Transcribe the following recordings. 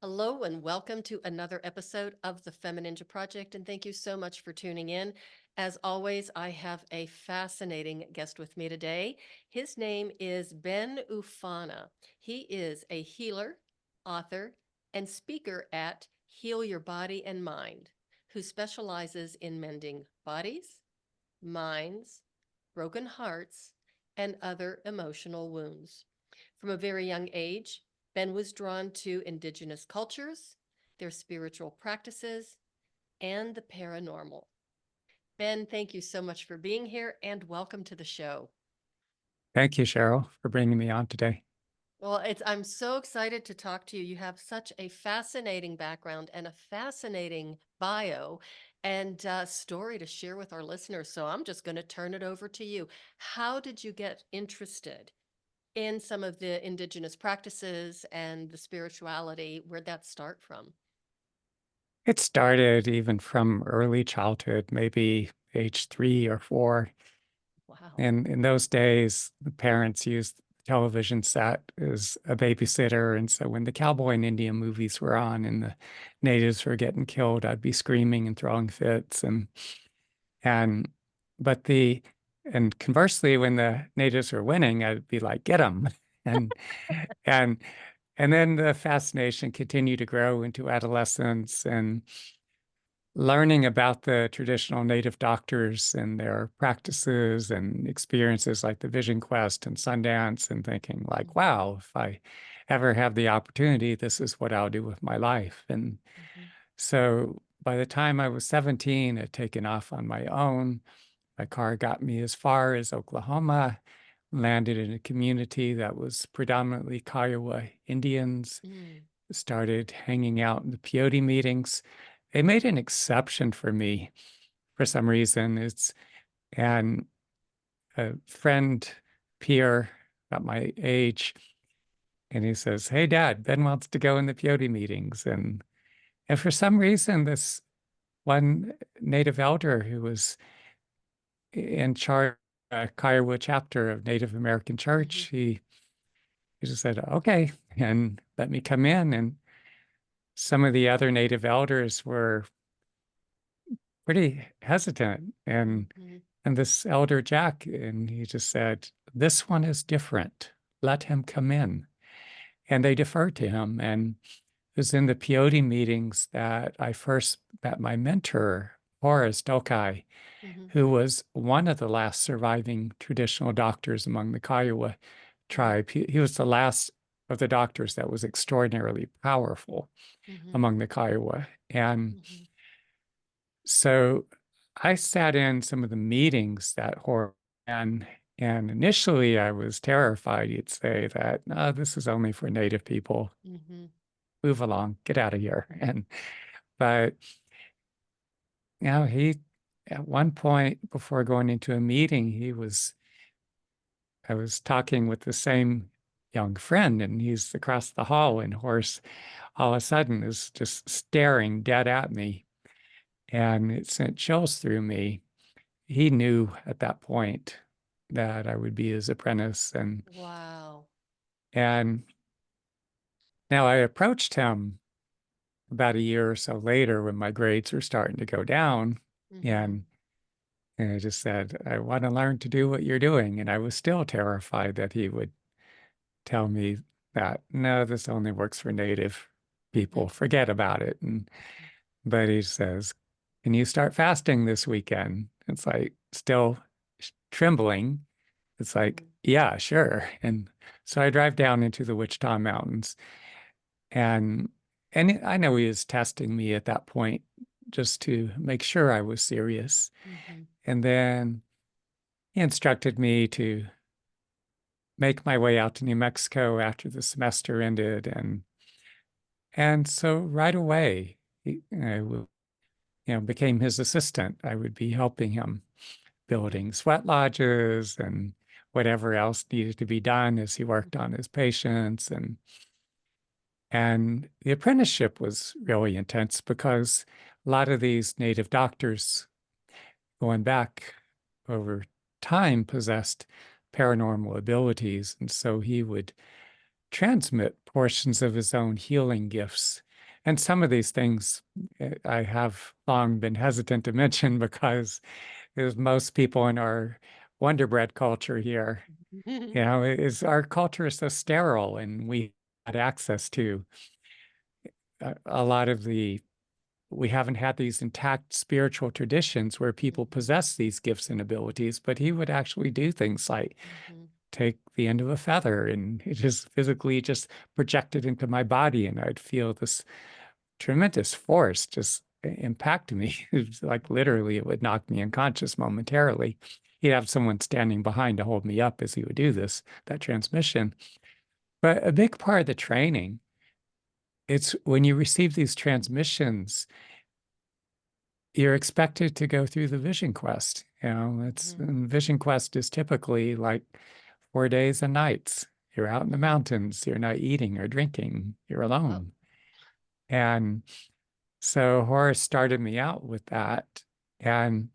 Hello and welcome to another episode of the FemiNinja Project, and thank you so much for tuning in. As always, I have a fascinating guest with me today. His name is Ben Oofana. He is a healer, author, and speaker at Heal Your Body and Mind, who specializes in mending bodies, minds, broken hearts, and other emotional wounds. From a very young age, Ben was drawn to indigenous cultures, their spiritual practices, and the paranormal. Ben, thank you so much for being here and welcome to the show. Thank you, Cheryl, for bringing me on today. Well, I'm so excited to talk to you. You have such a fascinating background and a fascinating bio and story to share with our listeners. So I'm just going to turn it over to you. How did you get interested in some of the indigenous practices and the spirituality? Where'd that start from? It started even from early childhood, maybe age 3 or 4. Wow. And in those days, the parents used the television set as a babysitter. And so when the cowboy and Indian movies were on and the natives were getting killed, I'd be screaming and throwing fits. And, but and conversely, when the natives were winning, I'd be like, get them. And, and, and then the fascination continued to grow into adolescence and learning about the traditional native doctors and their practices and experiences like the Vision Quest and Sundance, and thinking like, Mhm, wow, if I ever have the opportunity, this is what I'll do with my life. And mhm, so by the time I was 17, I'd taken off on my own. My car got me as far as Oklahoma, landed in a community that was predominantly Kiowa Indians, mm, started hanging out in the peyote meetings. They made an exception for me for some reason. And a friend, peer about my age, and he says, "Hey, Dad, Ben wants to go in the peyote meetings." And for some reason, this one native elder who was in charge of the Kiowa chapter of Native American mhm, Church, he just said, "Okay," and let me come in. And some of the other native elders were pretty hesitant. mhm, And this elder Jack, and he just said, "This one is different. Let him come in." And they deferred to him. And it was in the peyote meetings that I first met my mentor, Horace Dokai, mhm, who was one of the last surviving traditional doctors among the Kiowa mhm, tribe. He was the last of the doctors that was extraordinarily powerful mhm, among the Kiowa. And mhm, so I sat in some of the meetings that Horace ran, and initially I was terrified. He'd say that, "No, this is only for Native people. mhm, Move along, get out of here." But he, at one point before going into a meeting, I was talking with the same young friend, and he's across the hall, and Horace all of a sudden is just staring dead at me, and it sent chills through me. He knew at that point that I would be his apprentice, Wow. and now I approached him about a year or so later when my grades were starting to go down, Mhm, and, and I just said, "I want to learn to do what you're doing." And I was still terrified that he would tell me that, "No, this only works for Native mhm, people. Forget about it." But he says, "Can you start fasting this weekend?" It's like still trembling. It's like, mhm, "Yeah, sure." And so I drive down into the Wichita Mountains, and I know he was testing me at that point just to make sure I was serious. mhm, And then he instructed me to make my way out to New Mexico after the semester ended. And so right away, became his assistant. I would be helping him building sweat lodges and whatever else needed to be done as he worked on mhm, his patients. And the apprenticeship was really intense because a lot of these native doctors going back over time possessed paranormal abilities. And so he would transmit portions of his own healing gifts And some of these things I have long been hesitant to mention because as most people in our Wonder Bread culture here, is our culture is so sterile and we had access to a lot of we haven't had these intact spiritual traditions where people possess these gifts and abilities, but he would actually do things like take the end of a feather and it just physically just projected into my body and I'd feel this tremendous force just impact me. It's like literally it would knock me unconscious momentarily. He'd have someone standing behind to hold me up as he would do that transmission. But a big part of the training, it's when you receive these transmissions, you're expected to go through the vision quest. Vision quest is typically like 4 days and nights. You're out in the mountains, you're not eating or drinking, you're Oh. alone. And so Horace started me out with that. And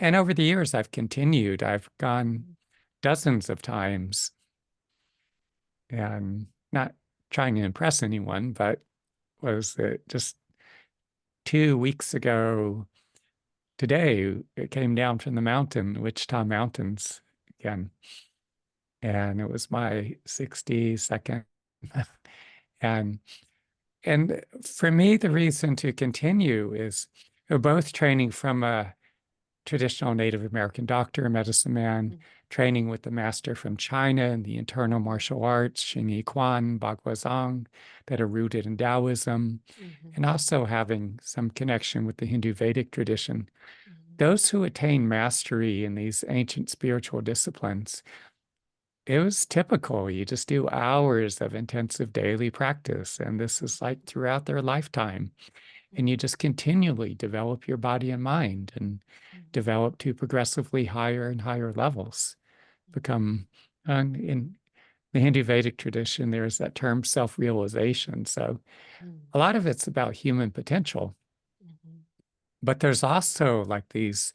over the years I've continued. I've gone dozens of times and not trying to impress anyone, but was it just 2 weeks ago today, it came down from the mountain, Wichita Mountains again. And it was my 62nd. and for me, the reason to continue is we're both training from a traditional Native American doctor, medicine man, training with the master from China and the internal martial arts, Xingyi Quan, Baguazhang, that are rooted in Taoism, and also having some connection with the Hindu Vedic tradition. Those who attain mastery in these ancient spiritual disciplines, it was typical. You just do hours of intensive daily practice, and this is like throughout their lifetime. And you just continually develop your body and mind and develop to progressively higher and higher levels. Become, in the Hindu Vedic tradition, there's that term self-realization. So a lot of it's about human potential. But there's also like these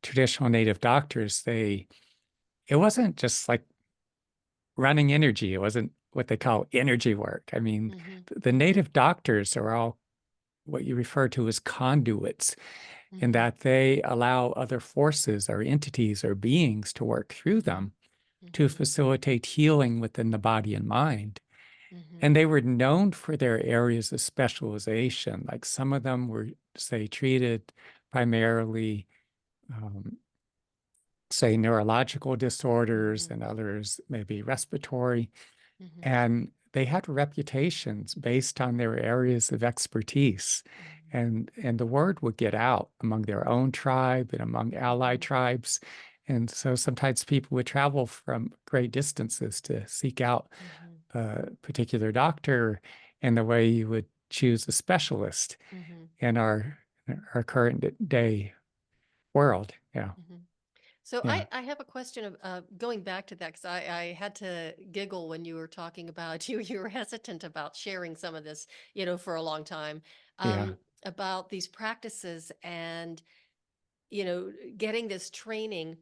traditional native doctors, it wasn't just like running energy. It wasn't what they call energy work. I mean, the native doctors are all what you refer to as conduits, in that they allow other forces or entities or beings to work through them to facilitate healing within the body and mind. And they were known for their areas of specialization. Like some of them were, say, treated primarily, say, neurological disorders, and others maybe respiratory. And they had reputations based on their areas of expertise. And the word would get out among their own tribe and among allied tribes. And so sometimes people would travel from great distances to seek out a particular doctor, and the way you would choose a specialist in our current day world. Yeah. So Yeah. I have a question of going back to that because I had to giggle when you were talking about you were hesitant about sharing some of this, for a long time, Yeah. about these practices and getting this training.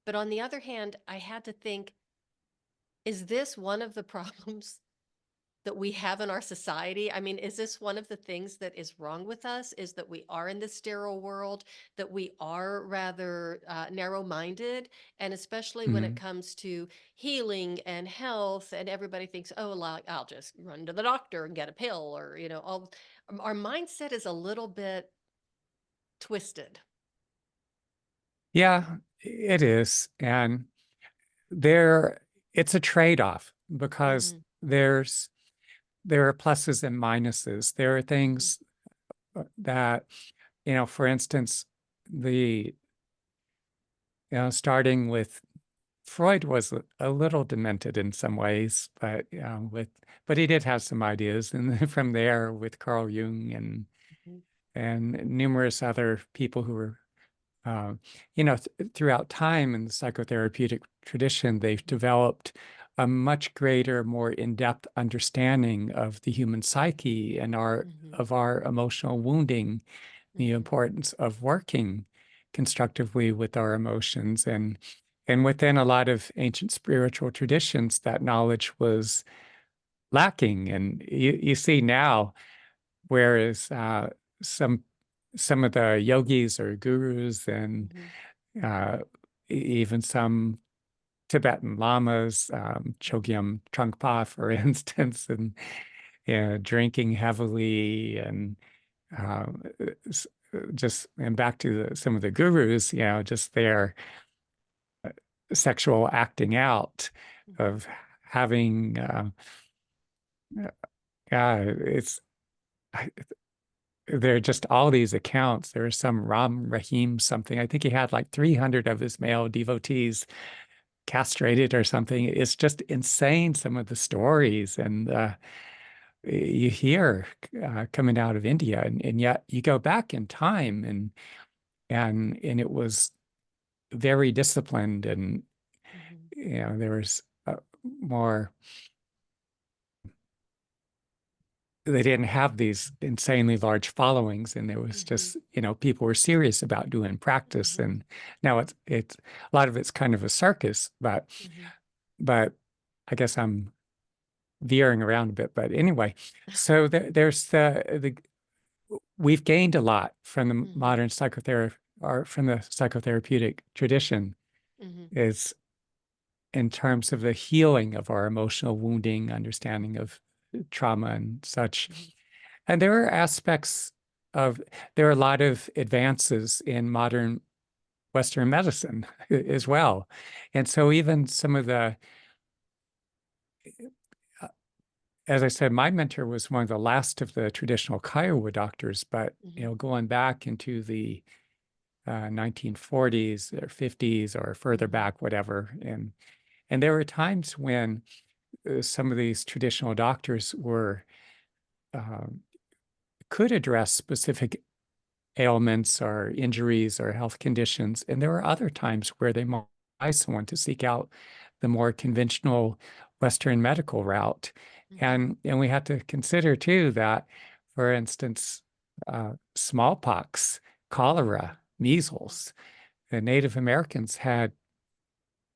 But on the other hand, I had to think, is this one of the problems that we have in our society? I mean, is this one of the things that is wrong with us? Is that we are in this sterile world, that we are rather narrow-minded, and especially when it Mhm. comes to healing and health, and everybody thinks, oh, like I'll just run to the doctor and get a pill, or all. Our mindset is a little bit twisted. Yeah, it is. And there, it's a trade-off because Mm-hmm, there are pluses and minuses. There are mm-hmm, things that, for instance, the starting with Freud was a little demented in some ways, but but he did have some ideas, and then from there with Carl Jung and numerous other people who were uh, throughout time in the psychotherapeutic tradition, they've developed a much greater, more in-depth understanding of the human psyche and mm-hmm, our emotional wounding, the mm-hmm, importance of working constructively with our emotions. And within a lot of ancient spiritual traditions, that knowledge was lacking. And you see now, whereas some some of the yogis or gurus and Mm-hmm. uh, even some Tibetan lamas, Mm-hmm. Chogyam Trungpa, for instance, and drinking heavily and um, just and back to some of the gurus, just their sexual acting out Mm-hmm. of having it's I- there are just all these accounts. There was some Ram Rahim something. I think he had like 300 of his male devotees castrated or something. It's just insane, some of the stories and you hear coming out of India, and yet you go back in time and it was very disciplined, and Mm-hmm. there was more. They didn't have these insanely large followings, and there was Mm-hmm. just people were serious about doing practice. Mm-hmm. And now it's a lot of it's kind of a circus, Mm-hmm. but I guess I'm veering around a bit. But anyway, so there's the we've gained a lot from the Mm-hmm. modern psychotherapy or from the psychotherapeutic tradition Mm-hmm. is in terms of the healing of our emotional wounding, understanding of trauma and such. Mm-hmm. And there are aspects of, there are a lot of advances in modern Western medicine as Mm-hmm. well. And so even some of the, uh, as I said, my mentor was one of the last of the traditional Kiowa doctors, but Mm-hmm. going back into the 1940s or 50s or further Mm-hmm. back, whatever. And there were times when some of these traditional doctors were um, could address specific ailments or injuries or health conditions. And there were other times where they might advise someone to seek out the more conventional Western medical route. Mm-hmm. And we have to consider too that, for instance, smallpox, Mm-hmm. cholera, measles, the Native Americans had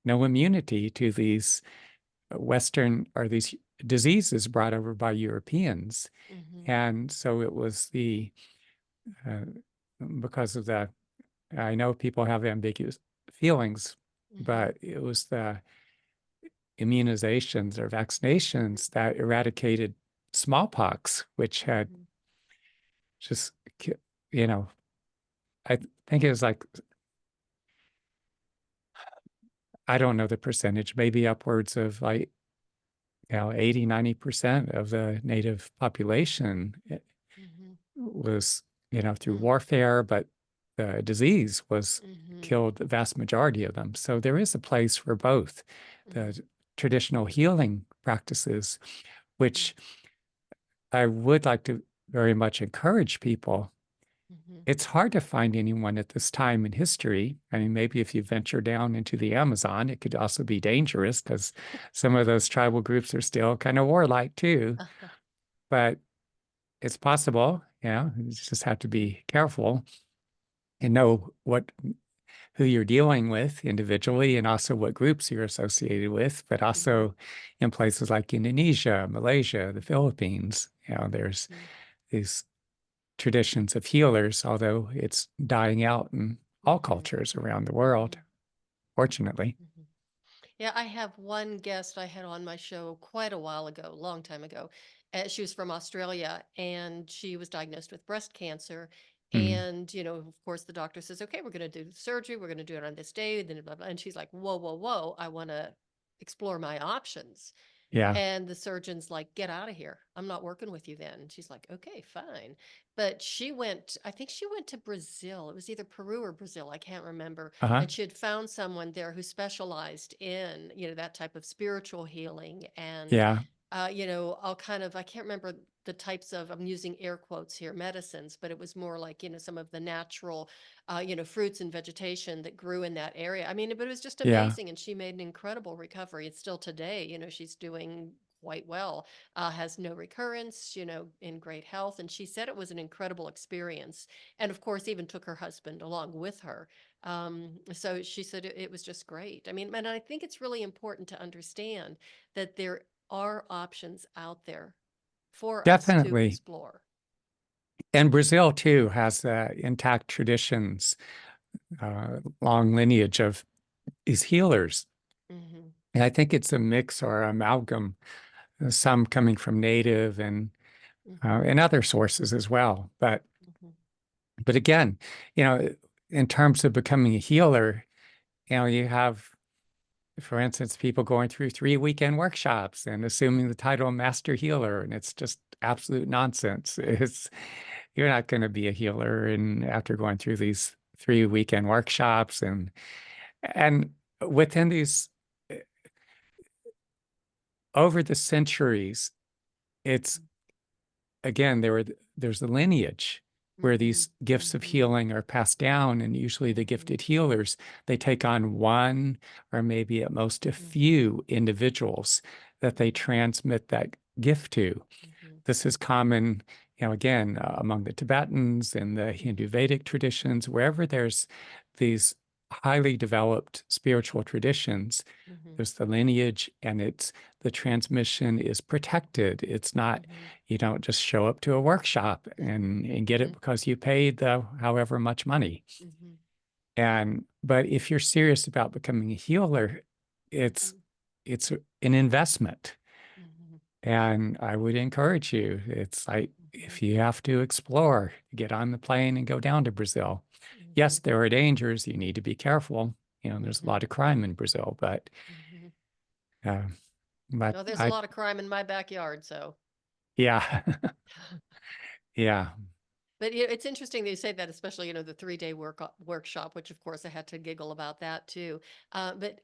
no immunity to these Western or these diseases brought over by Europeans. Mm-hmm. And so it was uh, because of the, I know people have ambiguous feelings, Mm-hmm. but it was the immunizations or vaccinations that eradicated smallpox, which had Mm-hmm. just, you know, I think it was like, I don't know the percentage, maybe upwards of like, 80, 90% of the native population Mm-hmm. was, through Mm-hmm. warfare, but the disease was Mm-hmm. killed the vast majority of them. So there is a place for both Mm-hmm. the traditional healing practices, Mm-hmm. which I would like to very much encourage people. Mm-hmm. It's hard to find anyone at this time in history. I mean, maybe if you venture down into the Amazon, it could also be dangerous because some of those tribal groups are still kind of warlike too. Uh-huh. But it's possible, you just have to be careful and know who you're dealing with individually and also what groups you're associated with, but Mm-hmm. also in places like Indonesia, Malaysia, the Philippines, there's Mm-hmm. these traditions of healers, although it's dying out in all Mm-hmm. cultures around the Mm-hmm. world, fortunately. Mm-hmm. Yeah, I have one guest I had on my show quite a while ago, a long time ago. She was from Australia and she was diagnosed with breast cancer. Mm. And, of course, the doctor says, okay, we're going to do the surgery. We're going to do it on this day. Then blah, blah. And she's like, whoa, whoa, whoa. I want to explore my options. Yeah. And the surgeon's like, get out of here. I'm not working with you then. And she's like, okay, fine. But I think she went to Brazil. It was either Peru or Brazil. I can't remember. Uh-huh. And she had found someone there who specialized in, that type of spiritual healing. And, Yeah. all kind of, I can't remember the types of, I'm using air quotes here, medicines, but it was more like, some of the natural, fruits and vegetation that grew in that area. I mean, but it was just Yeah. amazing. And she made an incredible recovery. It's still today, she's doing quite well, has no recurrence, in great health. And she said it was an incredible experience. And of course, even took her husband along with her. So she said it was just great. I mean, and I think it's really important to understand that there are options out there for us to Definitely. explore. And Brazil too has intact traditions, long lineage of these healers. Hmm. And I think it's a mix or amalgam, some coming from native Hmm. and other sources as well. Hmm. But again, you know, in terms of becoming a healer, you have, for instance, people going through 3 weekend workshops and assuming the title of master healer, and it's just absolute nonsense. It's You're not going to be a healer, and after going through these 3 weekend workshops and within these over the centuries, it's again, there's a lineage where Hmm. these gifts of Hmm. healing are passed down, and usually the Hmm. gifted healers, they take on one or maybe at most a Hmm. few individuals that they transmit that gift to. Hmm. This is common, again, among the Tibetans and the Hindu Hmm. Vedic traditions, wherever there's these highly developed spiritual traditions, Hmm. there's the lineage and the transmission is protected. It's not, Hmm. you don't just show up to a workshop and get it Hmm. because you paid the however much money. Hmm. But if you're serious about becoming a healer, it's an investment. Hmm. And I would encourage you. It's like Hmm. if you have to explore, get on the plane and go down to Brazil. Hmm. Yes, there are dangers. You need to be careful. There's a Hmm. lot of crime in Brazil, Hmm. uh, but No, there's a I, lot of crime in my backyard, so. yeah, yeah, But it's interesting that you say that, especially, the 3-day workshop, which of course I had to giggle about that too. But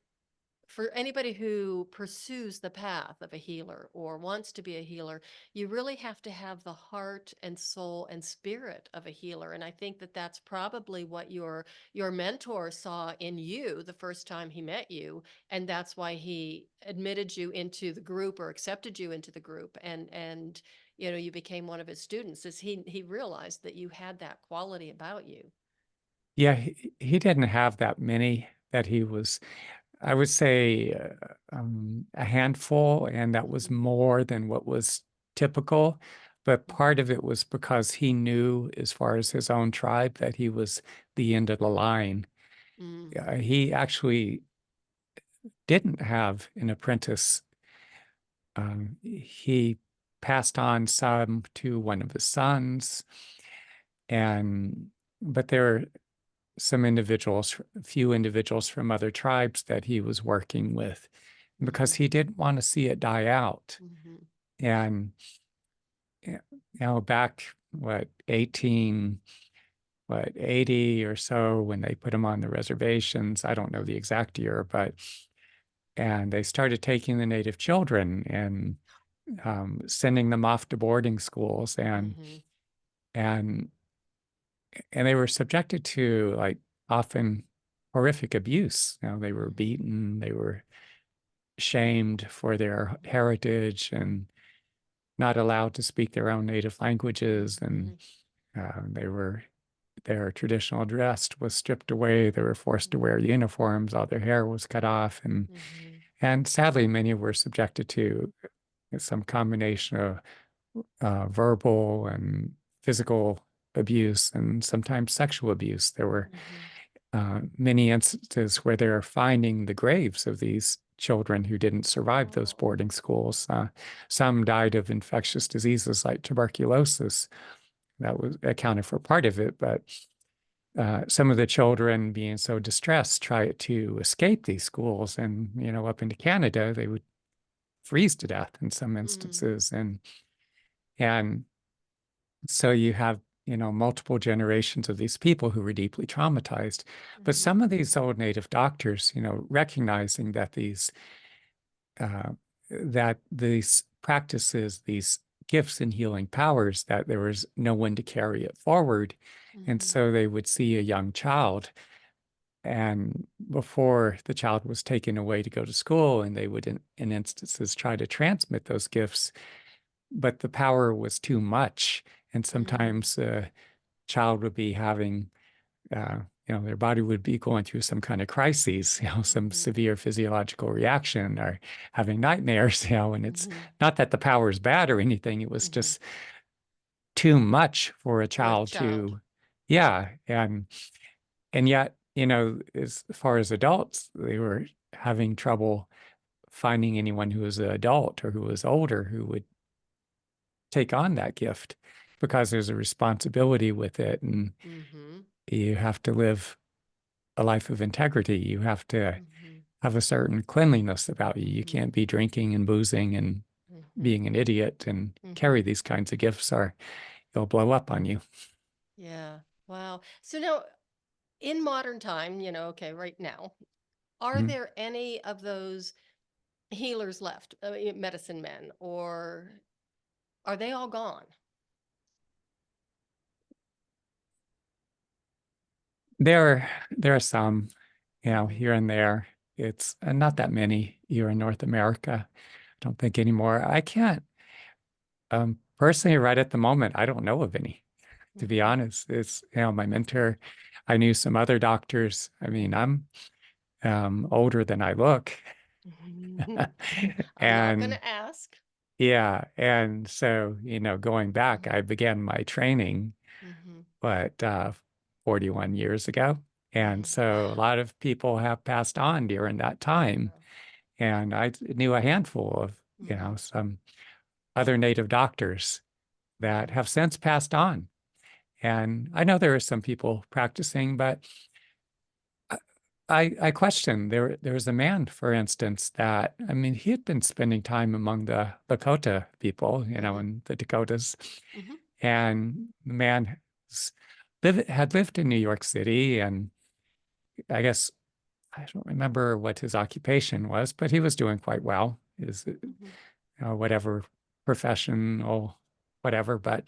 for anybody who pursues the path of a healer or wants to be a healer, you really have to have the heart and soul and spirit of a healer. And I think that that's probably what your mentor saw in you the first time he met you, and that's why he admitted you into the group or accepted you into the group, and you became one of his students. Is he realized that you had that quality about you. yeah. He didn't have that many that he was, I would say, a handful, and that was Hmm. more than what was typical. But part Hmm. of it was because he knew, as far as his own tribe, that he was the end of the line. Hmm. He actually didn't have an apprentice. He passed on some to one of his sons, and but there are some individuals, a few individuals from other tribes that he was working with because Hmm. he didn't want to see it die out. Hmm. And back what 80 or so when they put him on the reservations, I don't know Hmm. the exact year, but and they started taking the native children and sending them off to boarding schools Hmm. and and they were subjected to like often horrific abuse. They were Hmm. beaten, they were shamed for their heritage and not allowed to speak their own native languages, and Hmm. they were their traditional dress was stripped away. They were forced to wear Hmm. uniforms. All their hair was cut off, Hmm. and sadly, many were subjected to some combination of verbal and physical abuse, and sometimes sexual abuse. There were Hmm. many instances where they're finding the graves of these children who didn't survive those Oh. boarding schools. Some died of infectious diseases like tuberculosis. That was accounted for part of it, but some of the children being so distressed try to escape these schools, and up into Canada they would freeze to death in some Mm. instances, and so you have, multiple generations of these people who were deeply traumatized. But Mhm. some of these old native doctors, recognizing uh, that these practices, these gifts and healing powers, that there was no one to carry it forward. And Mhm. so they would see a young child, and before the child was taken away to go to school, and they would, in instances, try to transmit those gifts, but the power was too much. And Mm. sometimes child would be having, uh, their body would be going through some kind of crises, some Mhm. severe physiological reaction or having nightmares, and it's Mhm. not that the power is bad or anything. It was Mhm. just too much for a For a child child. to, yeah. And yet, as far as adults, they were having trouble finding anyone who was an adult or who was older who would take on that gift because there's a responsibility with it. And Mm-hmm. you have to live a life of integrity. You have to Mm-hmm. have a certain cleanliness about you. You Mm-hmm. can't be drinking and boozing and Mm-hmm. being an idiot and Mm-hmm. carry these kinds of gifts, or they'll blow up on you. Yeah. Wow. So now in modern time, okay, right now, are Mhm. there any of those healers left, medicine men, or are they all gone? There are some, Mm-hmm. here and there. It's not that many here in North America. I don't think anymore. I can't personally right at the moment. I don't know of any, to be Mm-hmm. honest. It's my mentor. I knew some other doctors. I mean, I'm older than I look, I'm not going and to ask. yeah, and so going back, Mm-hmm. I began my training, Mm-hmm. but 41 years ago. And Mm-hmm. so a Wow. lot of people have passed on during that time. Yeah. And I knew a handful of, Mm-hmm. some other native doctors that Mm-hmm. have since passed on. And I know there are some people practicing, but I question. There was a man, for instance, that I mean, he had been spending time among the Lakota people, Mm-hmm. in the Dakotas, Mm-hmm. and the man had lived in New York City, and I guess I don't remember what his occupation was, but he was doing quite well. His Mm-hmm. whatever professional, whatever, but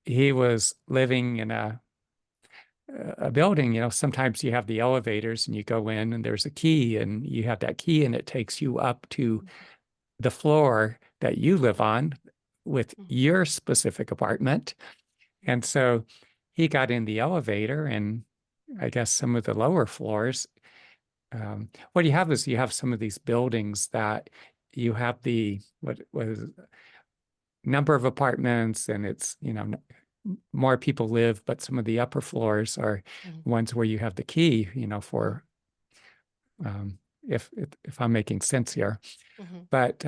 he was living in a building. Sometimes you have the elevators and you go in and there's a key and you have that key and it takes you up to the floor that you live on with Mm-hmm. your specific apartment. And so he got in the elevator, and I guess some of the lower floors, what you have is you have some of these buildings that you have the what was number of apartments, and it's more people live, but some of the upper floors are Mm-hmm. ones where you have the key, Mm-hmm. for um, if I'm making sense here. Mm-hmm. But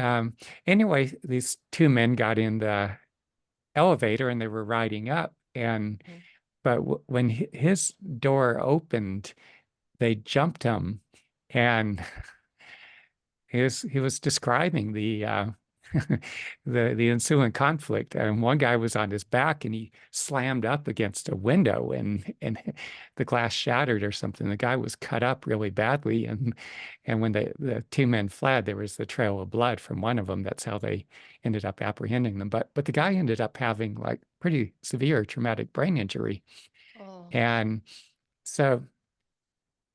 anyway, these two men got in the elevator and they were riding up, and Mm-hmm. but when his door opened, they jumped him, and he was describing the the ensuing conflict. And one guy was on his back and he slammed up against a window, and the glass shattered or something. The guy was cut up really badly, and when the two men fled, there was the trail of blood from one of them. That's how they ended up apprehending them. But the guy ended up having like pretty severe traumatic brain injury. Oh. And so,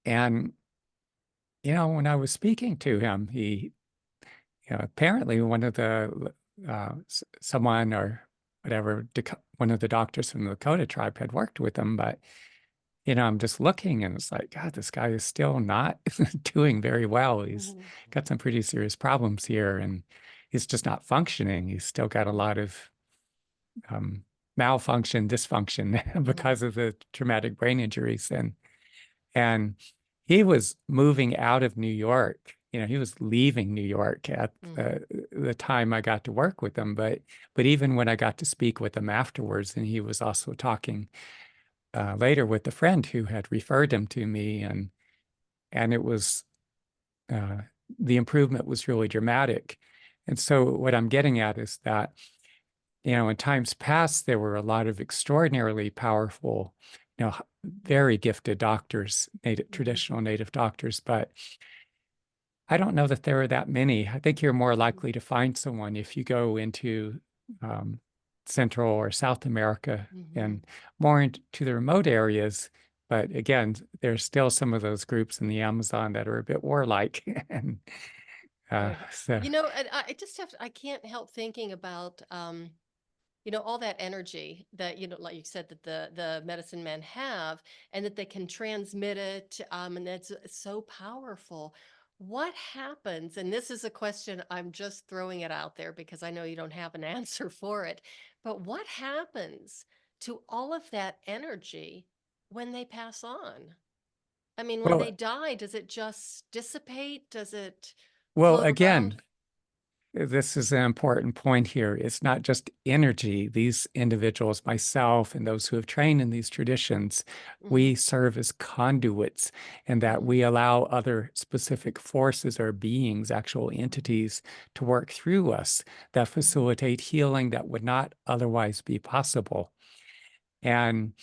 and when I was speaking to him, he apparently one of the someone or whatever, one of the doctors from the Dakota tribe had worked with him, but I'm just looking and it's like, God, this guy is still not doing very well. He's Mm-hmm. got some pretty serious problems here, and he's just not functioning. He's still got a lot of um, malfunction, dysfunction Mm-hmm. because of the traumatic brain injuries, and he was moving out of New York. He was leaving New York at Mm-hmm. the time I got to work with him. But even when I got to speak with him afterwards, and he was also talking later with a friend who had referred him to me, and it was uh, the improvement was really dramatic. And so what I'm getting at is that in times past there were a lot of extraordinarily powerful, very gifted doctors, Mm-hmm. traditional native doctors, but I don't know that there are that many. I think you're more Mm-hmm. likely to find someone if you go into um, Central or South America Mm-hmm. and more into the remote areas. But again, there's still some of those groups in the Amazon that are a bit warlike. And Right. so, And I just I can't help thinking about, all that energy that, like you said, that the medicine men have, and that they can transmit it, and that's so powerful. What happens, and this is a question, I'm just throwing it out there because I know you don't have an answer for it, but what happens to all of that energy when they pass on? I mean, when they Well, die, does it just dissipate? Does it well, float around? again, this is an important point here. It's not just energy. These individuals, myself, and those who have trained in these traditions, Hmm. we serve as conduits, and that Hmm. we allow other specific forces or beings, actual Hmm. entities, to work through us that Hmm. facilitate healing that would not otherwise be possible. And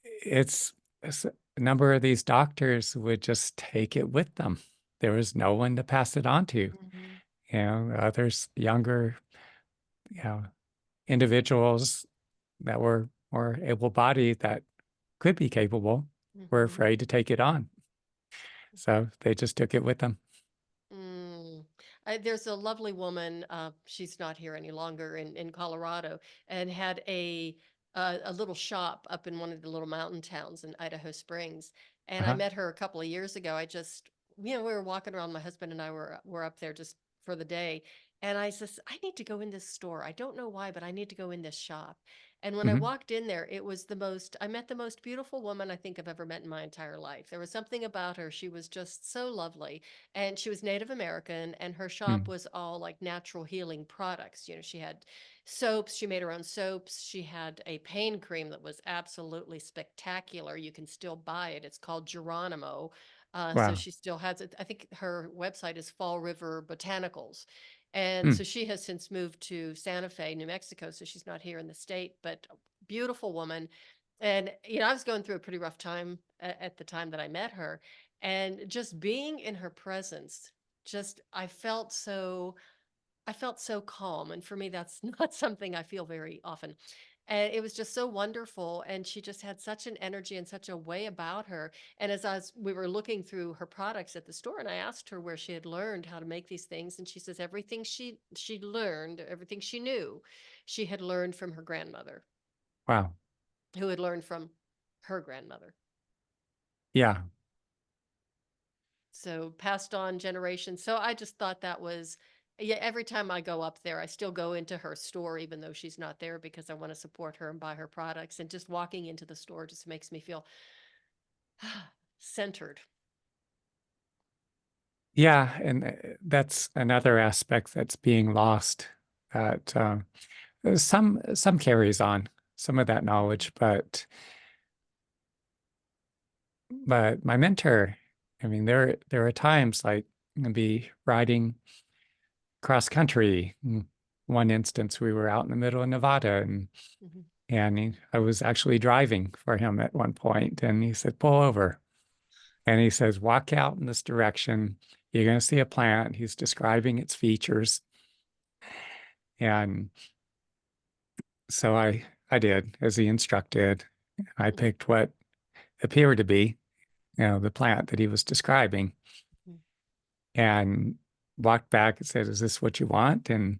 it's a number of these doctors would just take it with them. There was no one to pass it on to. Hmm. Others younger, you know, individuals that were more able-bodied that could be capable were Hmm. afraid to take it on. So they just took it with them. Mm. There's a lovely woman, she's not here any longer in Colorado, and had a little shop up in one of the little mountain towns in Idaho Springs. And I Uh-huh. met her a couple of years ago. We were walking around, my husband and I were up there just for the day. And I says, I need to go in this store. I don't know why, but I need to go in this shop. And when I Hmm. walked in there, I met the most beautiful woman I think I've ever met in my entire life. There was something about her. She was just so lovely, and she was Native American, and her shop Mm. was all like natural healing products. She had soaps, she made her own soaps. She had a pain cream that was absolutely spectacular. You can still buy it. It's called Geronimo. So Wow. she still has it. I think her website is Fall River Botanicals. And Mm. so she has since moved to Santa Fe, New Mexico. So she's not here in the state, but beautiful woman. And, I was going through a pretty rough time at the time that I met her, and just being in her presence, just I felt so calm, and for me that's not something I feel very often. And it was just so wonderful, and she just had such an energy and such a way about her. And we were looking through her products at the store, and I asked her where she had learned how to make these things, and she says everything she learned, everything she knew, she had learned from her grandmother, Wow. who had learned from her grandmother. Yeah. So passed on generations. So I just thought that was, yeah, every time I go up there, I still go into her store, even though she's not there, because I want to support her and buy her products. And just walking into the store just makes me feel centered. Yeah. And that's another aspect that's being lost. That some carries on some of that knowledge, but my mentor, I mean, there are times like I'd be riding cross country. In one instance, we were out in the middle of Nevada, Mhm. I was actually driving for him at one point, and he said, "Pull over." And he says, "Walk out in this direction. You're going to see a plant." He's describing its features, and so I did as he instructed. I Mhm. picked what appeared to be, the plant that he was describing, Mhm. and walked back and said, "Is this what you want?" And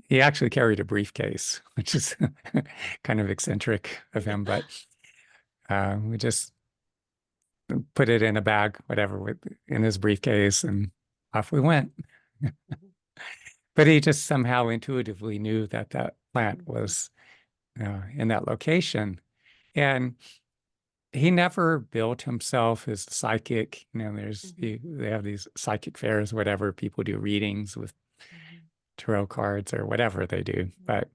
he actually carried a briefcase, which is kind of eccentric of him, but we just put it in a bag, whatever, in his briefcase, and off we went. Mhm. But he just somehow intuitively knew that that plant Mhm. was in that location. And he never built himself as a psychic. Mhm. They have these psychic fairs, whatever. People do readings with Mhm. tarot cards or whatever they do. Mhm. But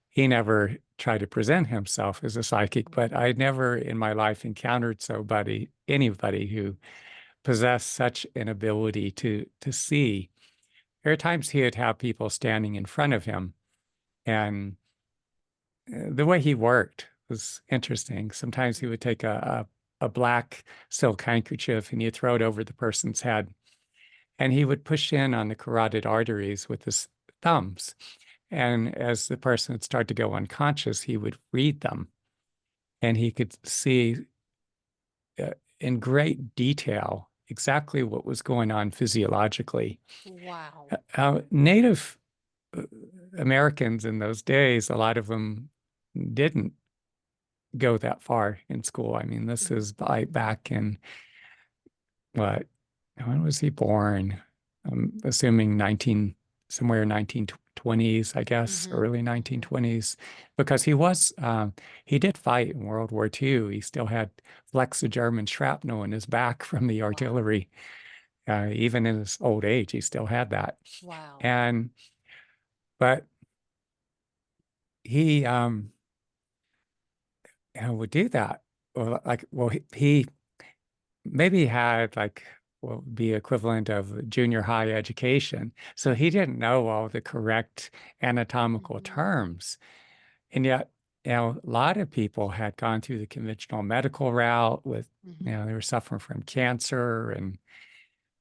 he never tried to present himself as a psychic. But I never in my life encountered anybody who possessed such an ability to see. There are times he would have people standing in front of him, and the way he worked was interesting. Sometimes he Mhm. would take a black silk handkerchief and he'd throw it over the person's head, and he would push in on the carotid arteries with his thumbs. And as the person would start to go unconscious, he would read them, and he could see uh, in great detail exactly what was going on physiologically. Wow. Native uh, Americans in those days, a lot of them didn't go that far in school. I mean, this Mhm. is back in what? when was he born? I'm assuming 19, somewhere 1920s, I guess, Mm-hmm. early Mm-hmm. 1920s, because he did fight in World War II. He still had flecks of German shrapnel in his back from the Wow. artillery. Even in his old age, he still had that. Wow. And, but he, would do that. Well, he maybe had like what would be equivalent of junior high education. So he Mm-hmm. didn't know all the correct anatomical Mm-hmm. terms. And yet, a lot of people had gone through the conventional medical route with, Mm-hmm. they were suffering from cancer and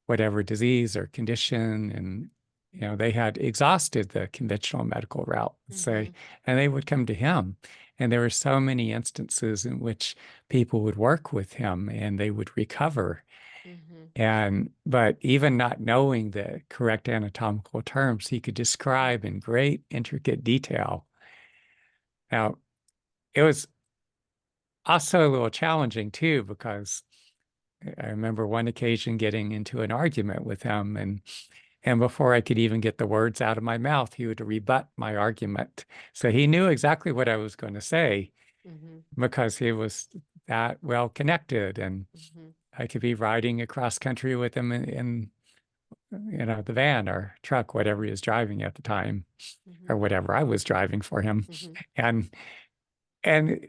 whatever disease or condition. And, they had exhausted the conventional medical route, Mm-hmm. say, and they would come to him. And there were so many instances in which people would work with him and they would recover. Mm-hmm. But even not knowing the correct anatomical terms, he could describe in great intricate detail. Now, it was also a little challenging too, because I remember one occasion getting into an argument with him, and before I could even get the words out of my mouth, he would rebut my argument. So he knew exactly what I was going to say Mm-hmm. because he was that well connected, and Mm-hmm. I could be riding across country with him in the van or truck, whatever he was driving at the time, Mm-hmm. or whatever I was driving for him. Mm-hmm. And and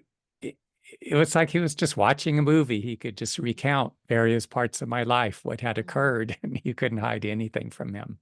it was like he was just watching a movie. He could just recount various parts of my life, what had Mm-hmm. occurred, and you couldn't hide anything from him.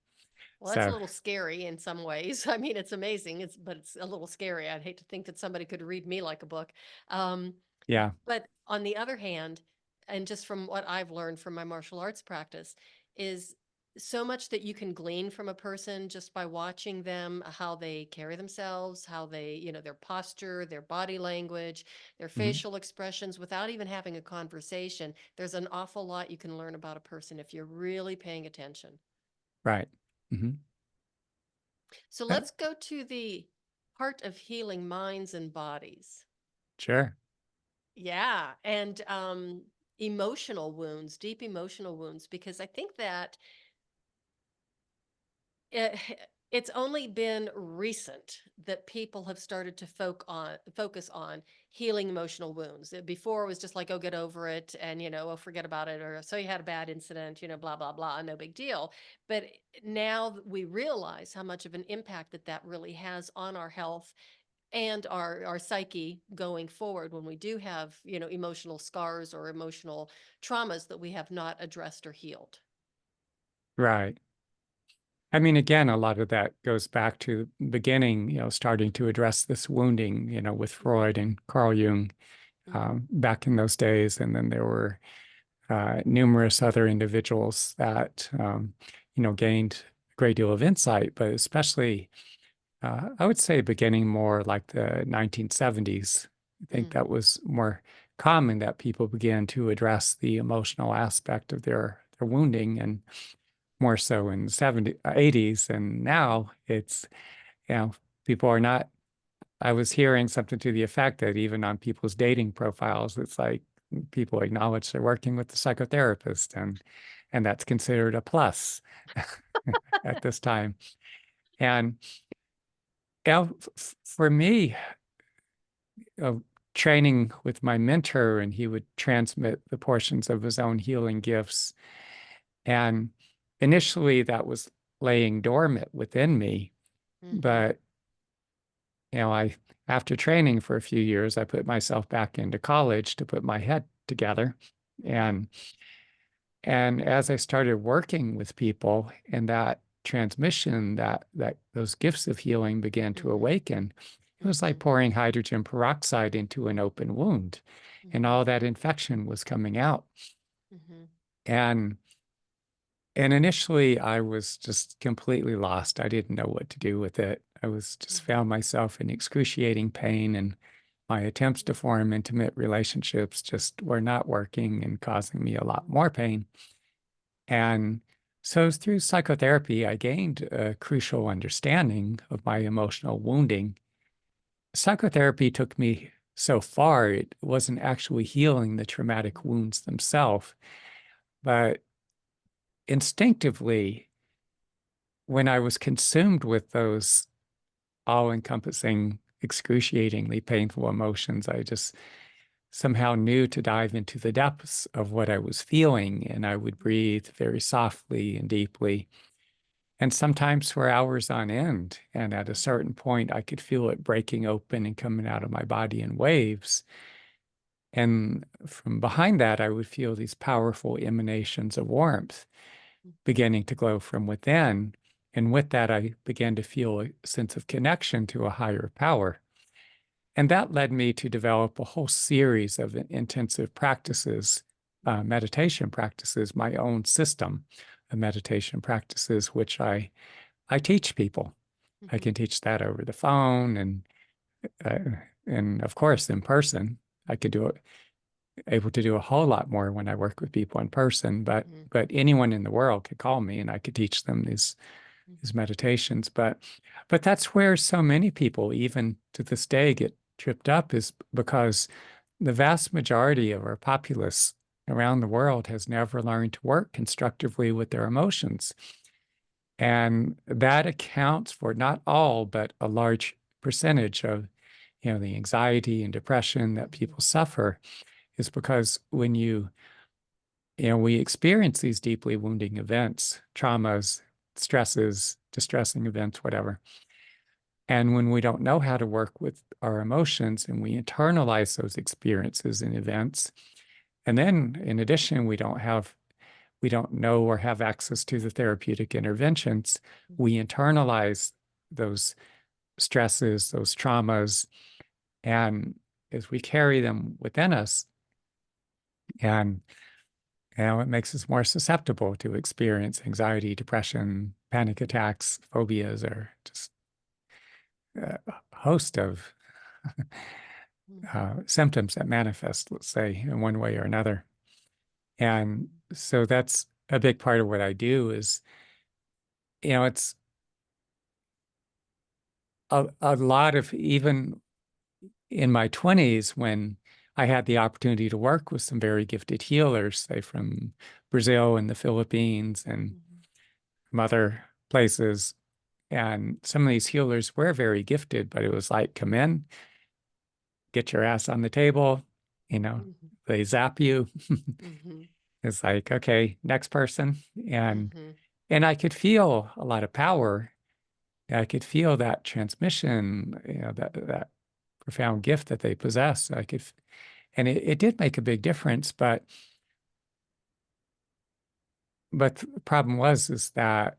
Well, that's a So little scary in some ways. I mean, it's amazing. But it's a little scary. I'd hate to think that somebody could read me like a book. Um, yeah. but on the other hand, and just from what I've learned from my martial arts practice, is so much that you can glean from a person just by watching them, how they carry themselves, how they, their posture, their body language, their Mhm. facial expressions, without even having a conversation. There's an awful lot you can learn about a person if you're really paying attention. Right. Hmm. So let's go to the part of healing minds and bodies. Sure. Yeah, and emotional wounds, deep emotional wounds, because I think that it, it's only been recent that people have started to focus on healing emotional wounds. Before it was just like, oh, get over it, and oh, forget about it, or so you had a bad incident, blah blah blah, no big deal. But now we realize how much of an impact that really has on our health and our psyche going forward when we do have emotional scars or emotional traumas that we have not addressed or healed. Right. I mean, again, a lot of that goes back to the beginning, starting to address this wounding, with Mm-hmm. Freud and Carl Jung Mm-hmm. back in those days. And then there were numerous other individuals that, gained a great deal of insight, but especially, I would say, beginning more like the 1970s. I think Mm-hmm. that was more common that people began to address the emotional aspect of their wounding, and more so in the 70s, 80s. And Mm-hmm. now it's, you know, people are not, I was hearing something to the effect that even on people's dating profiles, it's like people acknowledge they're working with the psychotherapist, and that's considered a plus at this time. And for me, uh, training with my mentor, and he would transmit the portions of his own healing gifts. And initially, that was laying dormant within me. Mm-hmm. But, I, after training for a few years, I put myself back into college to put my head together. Mm-hmm. And, and as I started working with people and that transmission, that those gifts of healing began to Mm-hmm. awaken, it was Mm-hmm. like pouring hydrogen peroxide into an open wound, and Mm-hmm. all that infection was coming out. Mm-hmm. And And initially, I was just completely lost. I didn't know what to do with it. I was just Mm-hmm. found myself in excruciating pain, and my attempts to form intimate relationships just were not working and causing me a lot more pain. And so, through psychotherapy, I gained a crucial understanding of my emotional wounding. Psychotherapy took me so far, it wasn't actually healing the traumatic wounds themselves, but instinctively, when I was consumed with those all-encompassing, excruciatingly painful emotions, I just somehow knew to dive into the depths of what I was feeling, and I would breathe very softly and deeply, and sometimes for hours on end. And at a certain point, I could feel it breaking open and coming out of my body in waves. And from behind that, I would feel these powerful emanations of warmth beginning to glow from within. And with that, I began to feel a sense of connection to a higher power. And that led me to develop a whole series of intensive practices, meditation practices, my own system of meditation practices, which I teach people. I can teach that over the phone and of course in person. I could do it, able to do a whole lot more when I work with people in person, but anyone in the world could call me and I could teach them these meditations. But that's where so many people, even to this day, get tripped up, is because the vast majority of our populace around the world has never learned to work constructively with their emotions. And that accounts for not all, but a large percentage of, the anxiety and depression that people suffer, is because when we experience these deeply wounding events, traumas, stresses, distressing events, whatever. And when we don't know how to work with our emotions and we internalize those experiences and events, and then in addition, we don't know or have access to the therapeutic interventions, we internalize those stresses, those traumas, and as we carry them within us, and it makes us more susceptible to experience anxiety, depression, panic attacks, phobias, or just a host of symptoms that manifest, let's say, in one way or another. And so that's a big part of what I do is, it's a lot of, even in my 20s, when I had the opportunity to work with some very gifted healers, say from Brazil and the Philippines and from other places. And some of these healers were very gifted, but it was like, come in, get your ass on the table, they zap you. It's like, okay, next person. And I could feel a lot of power. I could feel that transmission, that profound gift that they possess. And it did make a big difference. But the problem is that,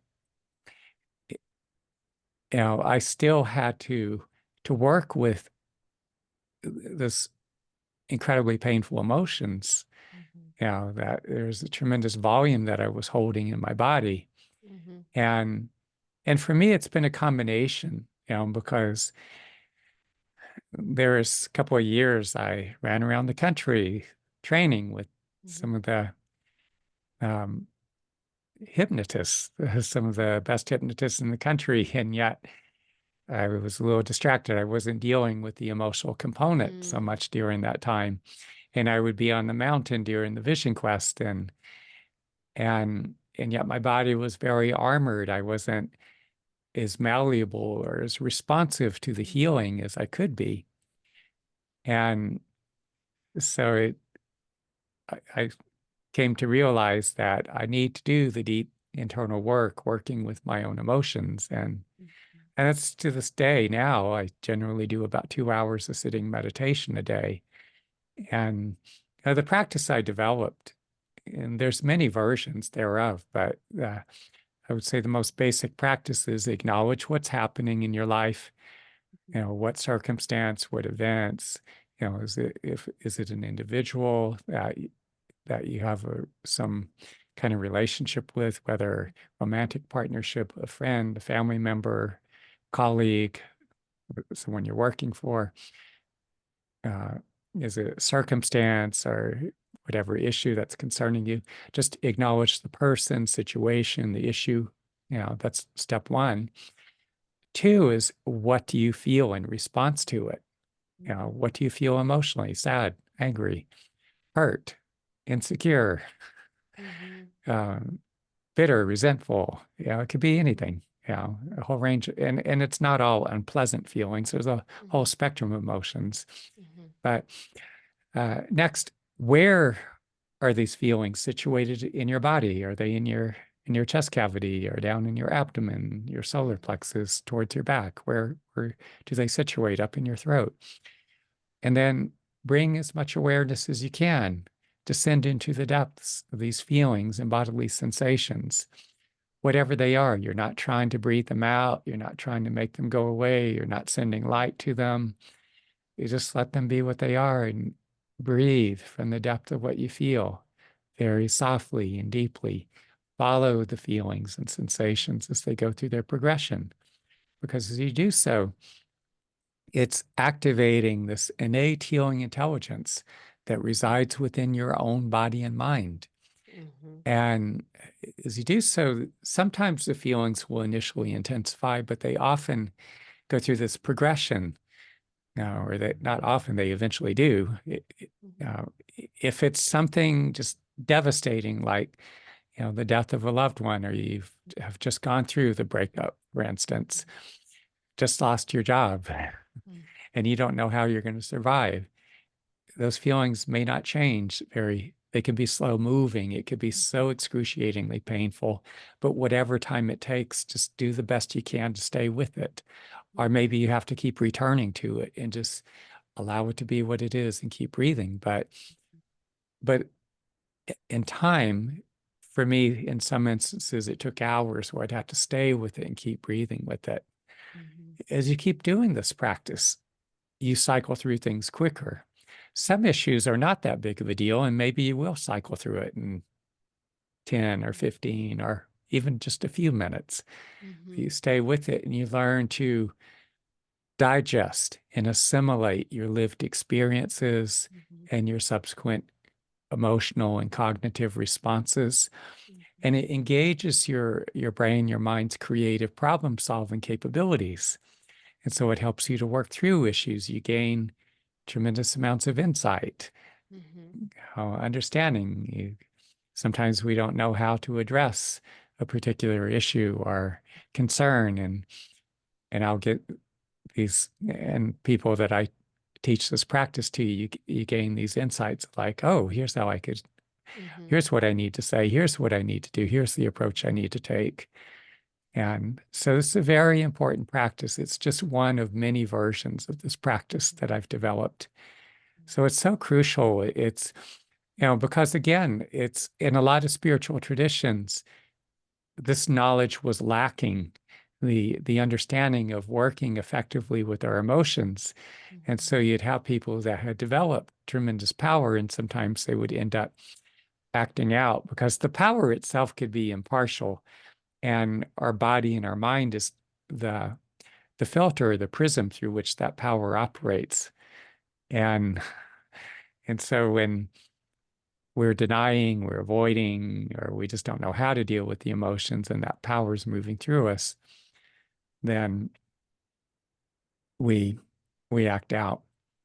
I still had to work with this incredibly painful emotions, that there's a tremendous volume that I was holding in my body. And and for me, it's been a combination, because there's a couple of years I ran around the country training with some of the um, hypnotists, some of the best hypnotists in the country, and yet I was a little distracted. I wasn't dealing with the emotional component so much during that time. And I would be on the mountain during the vision quest, and yet my body was very armored. I wasn't as malleable or as responsive to the healing as I could be. And so I came to realize that I need to do the deep internal work, working with my own emotions. And that's to this day now. I generally do about 2 hours of sitting meditation a day. And the practice I developed, and there's many versions thereof, but I would say the most basic practice is acknowledge what's happening in your life. What circumstance, what events. Is it an individual that you have some kind of relationship with, whether romantic partnership, a friend, a family member, colleague, someone you're working for? Is it a circumstance or whatever issue that's concerning you? Just acknowledge the person, situation, the issue. That's step one. Two is, what do you feel in response to it? What do you feel emotionally? Sad, angry, hurt, insecure, um, bitter, resentful. It could be anything. A whole range, and it's not all unpleasant feelings. There's a whole Mhm. spectrum of emotions. Mhm. But next, where are these feelings situated in your body? Are they in your chest cavity or down in your abdomen, your solar Mhm. plexus towards your back? Where do they situate up in your throat? And then bring as much awareness as you can. Descend into the depths of these feelings and bodily sensations, whatever they are. You're not trying to breathe them out. You're not trying to make them go away. You're not sending light to them. You just let them be what they are and breathe from the depth of what you feel very softly and deeply. Follow the feelings and sensations as they go through their progression. Because as you do so, it's activating this innate healing intelligence that resides within your own body and mind. Mhm. And as you do so, sometimes the feelings will initially intensify, but they often go through this progression, or that not often, they eventually do. Mhm. Uh, if it's something just devastating, like the death of a loved one, or you have just gone through the breakup, for instance, just lost your job, Mhm. and you don't know how you're going to survive, those feelings may not change they can be slow moving. It could be so excruciatingly painful, but whatever time it takes, just do the best you can to stay with it. Or Mhm. maybe you have to keep returning to it and just allow it to be what it is and keep breathing. But in time, for me, in some instances, it took hours where I'd have to stay with it and keep breathing with it. Mhm. As you keep doing this practice, you cycle through things quicker. Some issues are not that big of a deal, and maybe you will cycle through it in 10 or 15 or even just a few minutes. You Mhm. stay with it and you learn to digest and assimilate your lived experiences Mhm. and your subsequent emotional and cognitive responses. And Mhm. it engages your brain, your mind's creative problem solving capabilities. And so it helps you to work through issues. You gain tremendous amounts of insight, Mhm. understanding. Sometimes we don't know how to address a particular issue or concern, and I'll get these and people that I teach this practice to. You gain these insights like, oh, Mhm. here's what I need to say, here's what I need to do, here's the approach I need to take. And so it's a very important practice. It's just one of many versions of this practice that I've developed. So it's so crucial. It's, because again, it's in a lot of spiritual traditions, this knowledge was lacking, the understanding of working effectively with our emotions. And so Mhm. you'd have people that had developed tremendous power, and sometimes they would end up acting out because the power itself could be impartial, and our body and our mind is the the filter, the prism through which that power operates. And and so when we're denying, we're avoiding, or we just don't know how to deal with the emotions, and that power is moving through us, then we we act out.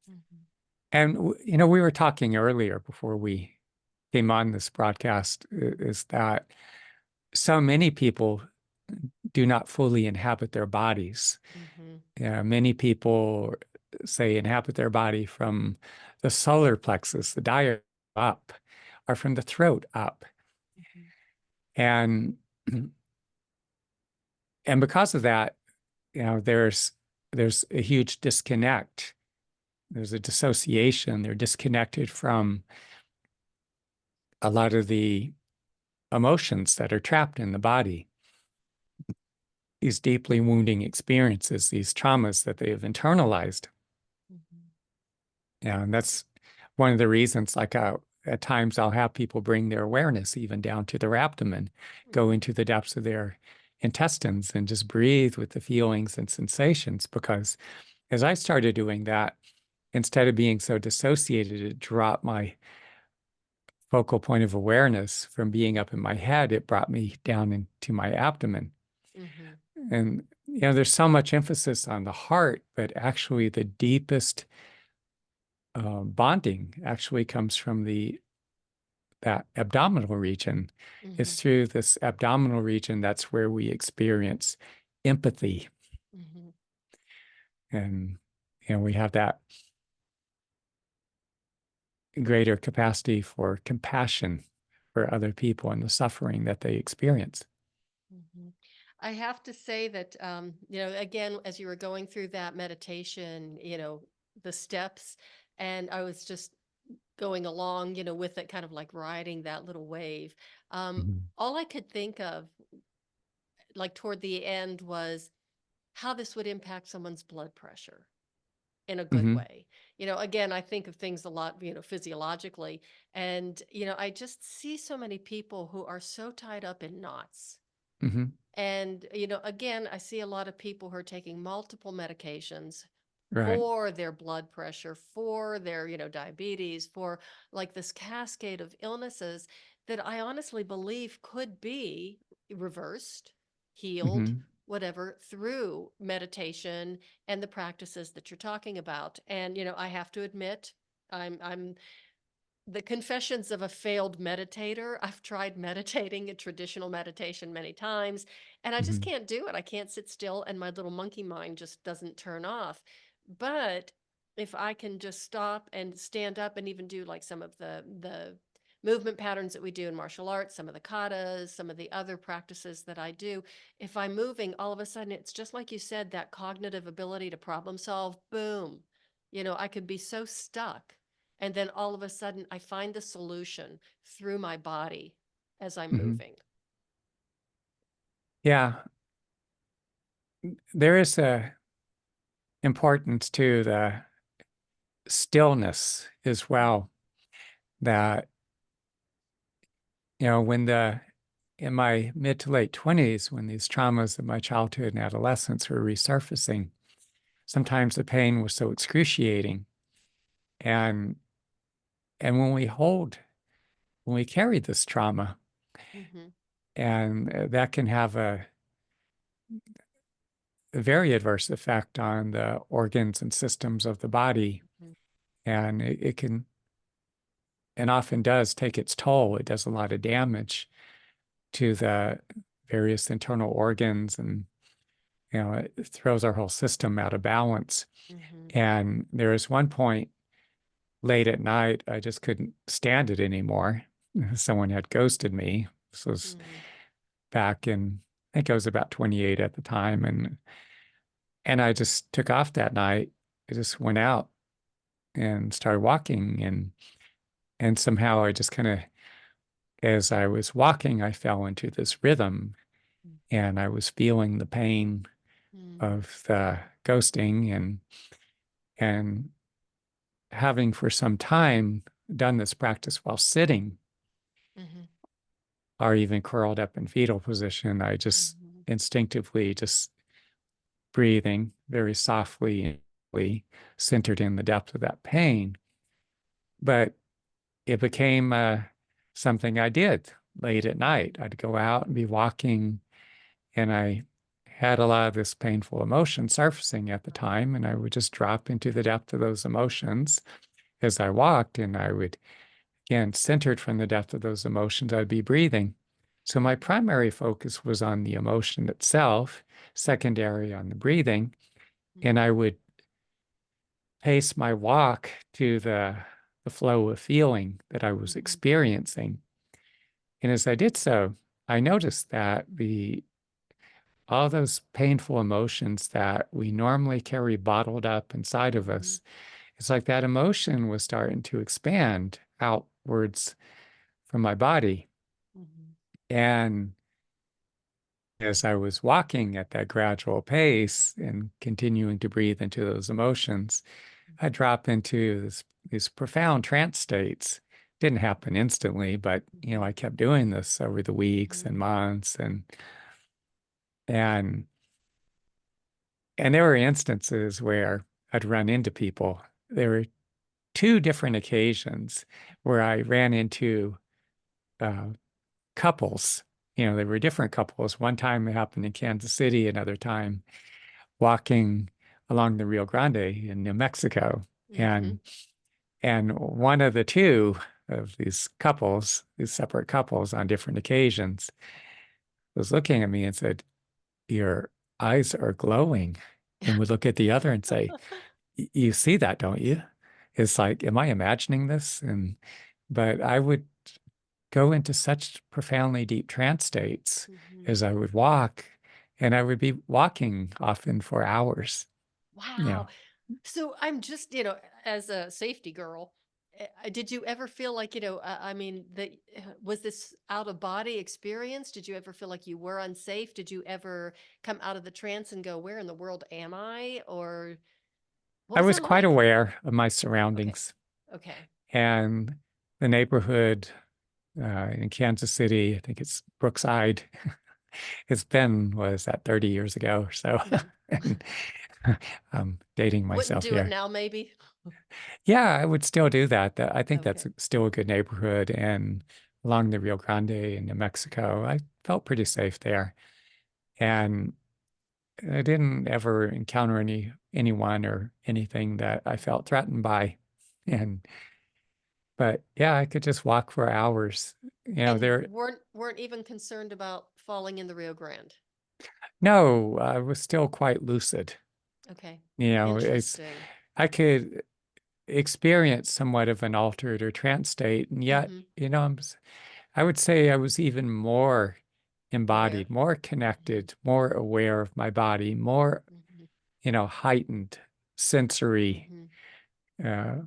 Mhm. And we were talking earlier before we came on this broadcast, is that so many people do not fully inhabit their bodies. Mhm. Many people say inhabit their body from the solar plexus, the diaphragm up, or from the throat up. Mhm. And and because of that, there's a huge disconnect. There's a dissociation. They're disconnected from a lot of the emotions that are trapped in the body, these deeply wounding experiences, these traumas that they have internalized. Mhm. Yeah, and that's one of the reasons, like at times I'll have people bring their awareness even down to their abdomen, go Mhm. into the depths of their intestines and just breathe with the feelings and sensations. Because as I started doing that, instead of being so dissociated, it dropped my focal point of awareness from being up in my head. It brought me down into my abdomen. Mhm. And, there's so much emphasis on the heart, but actually the deepest bonding actually comes from the that abdominal region. Hmm. It's through this abdominal region that's where we experience empathy. Hmm. And, we have that greater capacity for compassion for other people and the suffering that they experience. Hmm. I have to say that, again, as you were going through that meditation, the steps, and I was just going along, with it, kind of like riding that little wave. Mhm. All I could think of, like toward the end, was how this would impact someone's blood pressure in a good Mhm. way. Again, I think of things a lot, physiologically. And, I just see so many people who are so tied up in knots. Mhm. And, again, I see a lot of people who are taking multiple medications Right. for their blood pressure, for their, diabetes, for like this cascade of illnesses that I honestly believe could be reversed, healed, Mhm. whatever, through meditation and the practices that you're talking about. And, I have to admit, I'm the confessions of a failed meditator. I've tried meditating a traditional meditation many times, and I just Mhm. can't do it. I can't sit still, and my little monkey mind just doesn't turn off. But if I can just stop and stand up and even do like some of the movement patterns that we do in martial arts, some of the katas, some of the other practices that I do, if I'm moving, all of a sudden it's just like you said, that cognitive ability to problem solve, boom. I could be so stuck, and then all of a sudden, I find the solution through my body as I'm Mhm. moving. Yeah, there is a importance to the stillness as Mhm. well. That, when in my mid to late 20s, when these traumas of my childhood and adolescence were resurfacing, sometimes the pain was so excruciating. And when we carry this trauma, Mhm. and that can have a very adverse effect on the organs and systems of the body. Mhm. And it can, and often does, take its toll. It does a lot of damage to the various internal organs, and it throws our whole system out of balance. Mhm. And there was one point late at night, I just couldn't stand it anymore. Someone had ghosted me. This was Mhm. back in, I think I was about 28 at the time, and I just took off that night. I just went out and started walking, and somehow I just kind of, as I was walking, I fell into this rhythm, and I was feeling the pain Mhm. of the ghosting, and having for some time done this practice while sitting Mhm. or even curled up in fetal position. I just Mhm. instinctively just breathing very softly and deeply, centered in the depth of that pain. But it became something I did late at night. I'd go out and be walking, and I had a lot of this painful emotion surfacing at the time, and I would just drop into the depth of those emotions as I walked, and I would, again, centered from the depth of those emotions, I'd be breathing. So my Mhm. primary focus was on the emotion itself, secondary on the breathing, and I Mhm. would pace my walk to the flow of feeling that I was Mhm. experiencing. And as I did so, I noticed that the all those painful emotions that we normally carry bottled up inside of Mhm. us, it's like that emotion was starting to expand outwards from my body. Mhm. And as I was walking at that gradual pace and continuing to breathe into those emotions, I drop into these profound trance states. Didn't happen instantly, but Mhm. I kept doing this over the weeks and Mhm. months, and and there were instances where I'd run into people. There were two different occasions where I ran into uh, couples. There were different couples. One time it happened in Kansas City, another time walking along the Rio Grande in New Mexico. Mhm. And one of the two of these couples, these separate couples on different occasions, was looking at me and said, "Your eyes are glowing," and would look at the other and say, "You see that, don't you?" It's like, am I imagining this? But I would go into such profoundly deep trance states Mhm. as I would walk, and I would be walking often for hours, you Wow. know. So I'm just, as a safety girl, did you ever feel like, I mean, that was this out of body experience? Did you ever feel like you were unsafe? Did you ever come out of the trance and go, where in the world am I? Or what I was was that quite like? aware of my Okay. surroundings Okay. and the neighborhood in Kansas City. I think it's Brookside. It's been, was that 30 years ago or so? Mhm. And I'm dating Wouldn't myself do it here. now, maybe? Yeah, I would still do that. I think that's Okay. still a good neighborhood. And along the Rio Grande in New Mexico, I felt pretty safe there. And I didn't ever encounter anyone or anything that I Mhm. felt threatened by. And but yeah, I could just walk for hours. And There, weren't even concerned about falling in the Rio Grande. no, I was still quite lucid. Okay. It's Interesting. I could experience somewhat of an altered or trance state, and yet, Hmm. I would say I was even more Aware. embodied, more Hmm. connected, more aware of my body, more, Hmm. heightened sensory, Hmm. uh,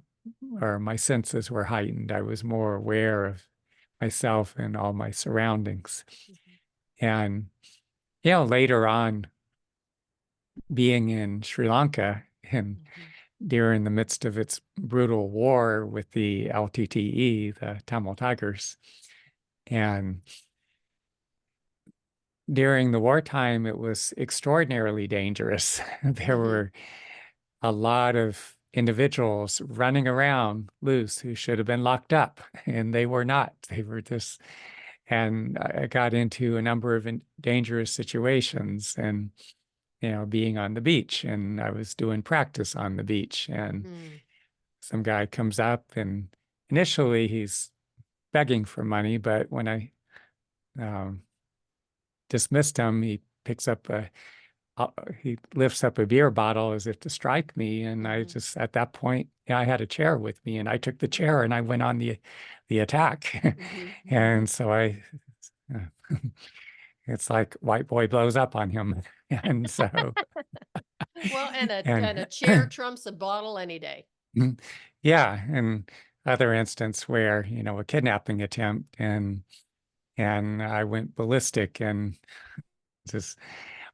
or my senses were heightened. I was more aware of myself and all my surroundings. Hmm. And, later on, being in Sri Lanka and Hmm. during the midst of its brutal war with the LTTE, the Tamil Tigers, and during the wartime, it was extraordinarily dangerous. There Hmm. were a lot of individuals running around loose who should have been locked up, and they were not. They were just, and I got into a number of dangerous situations and, being on the beach, and I was doing practice on the beach, and Hmm. some guy comes up, and initially he's begging for money, but when I um, dismissed him, uh, he lifts up a beer bottle as if to strike me, and I Hmm. just at that point, I had a chair with me, and I took the chair and I went on the attack, Hmm. Hmm. and so it's like white boy blows up on him, and so Well, and a and chair trumps a bottle any day. yeah, and other instance where a kidnapping attempt, and I went ballistic and just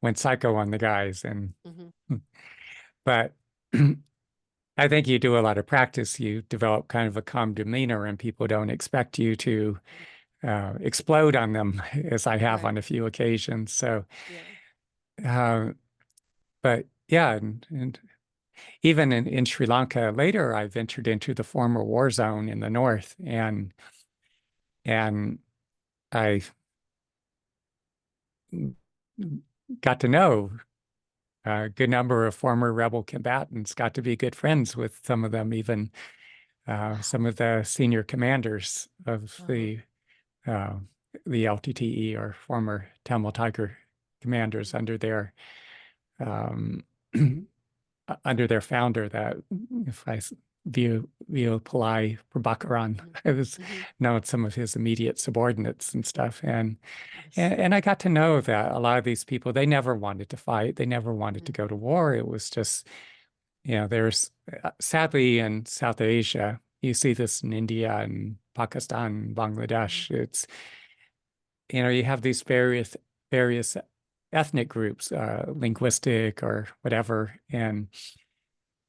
went psycho on the guys, and Hmm. but I think you do a lot of practice, you develop kind of a calm demeanor, and people don't expect you to explode on them, as I have Right. on a few occasions. So, Yeah. uh, but yeah, and even in Sri Lanka later, I ventured into the former war zone in the north, and I got to know a good number of former rebel combatants, got to be good friends with some of them, even some Wow. of the senior commanders of Uh-huh. uh, the LTTE, or former Tamil Tiger commanders, Hmm. um, under their founder, that if I view Pillai Prabhakaran, Hmm. I was Hmm. known some of his immediate subordinates and stuff, and, Yes. and and I got to know that a lot of these people, they never wanted to fight, they never wanted to Hmm. go to war. It was just, there's sadly in South Asia, you see this in India and Pakistan, Hmm. Bangladesh. It's, you have these various ethnic groups, linguistic or whatever, and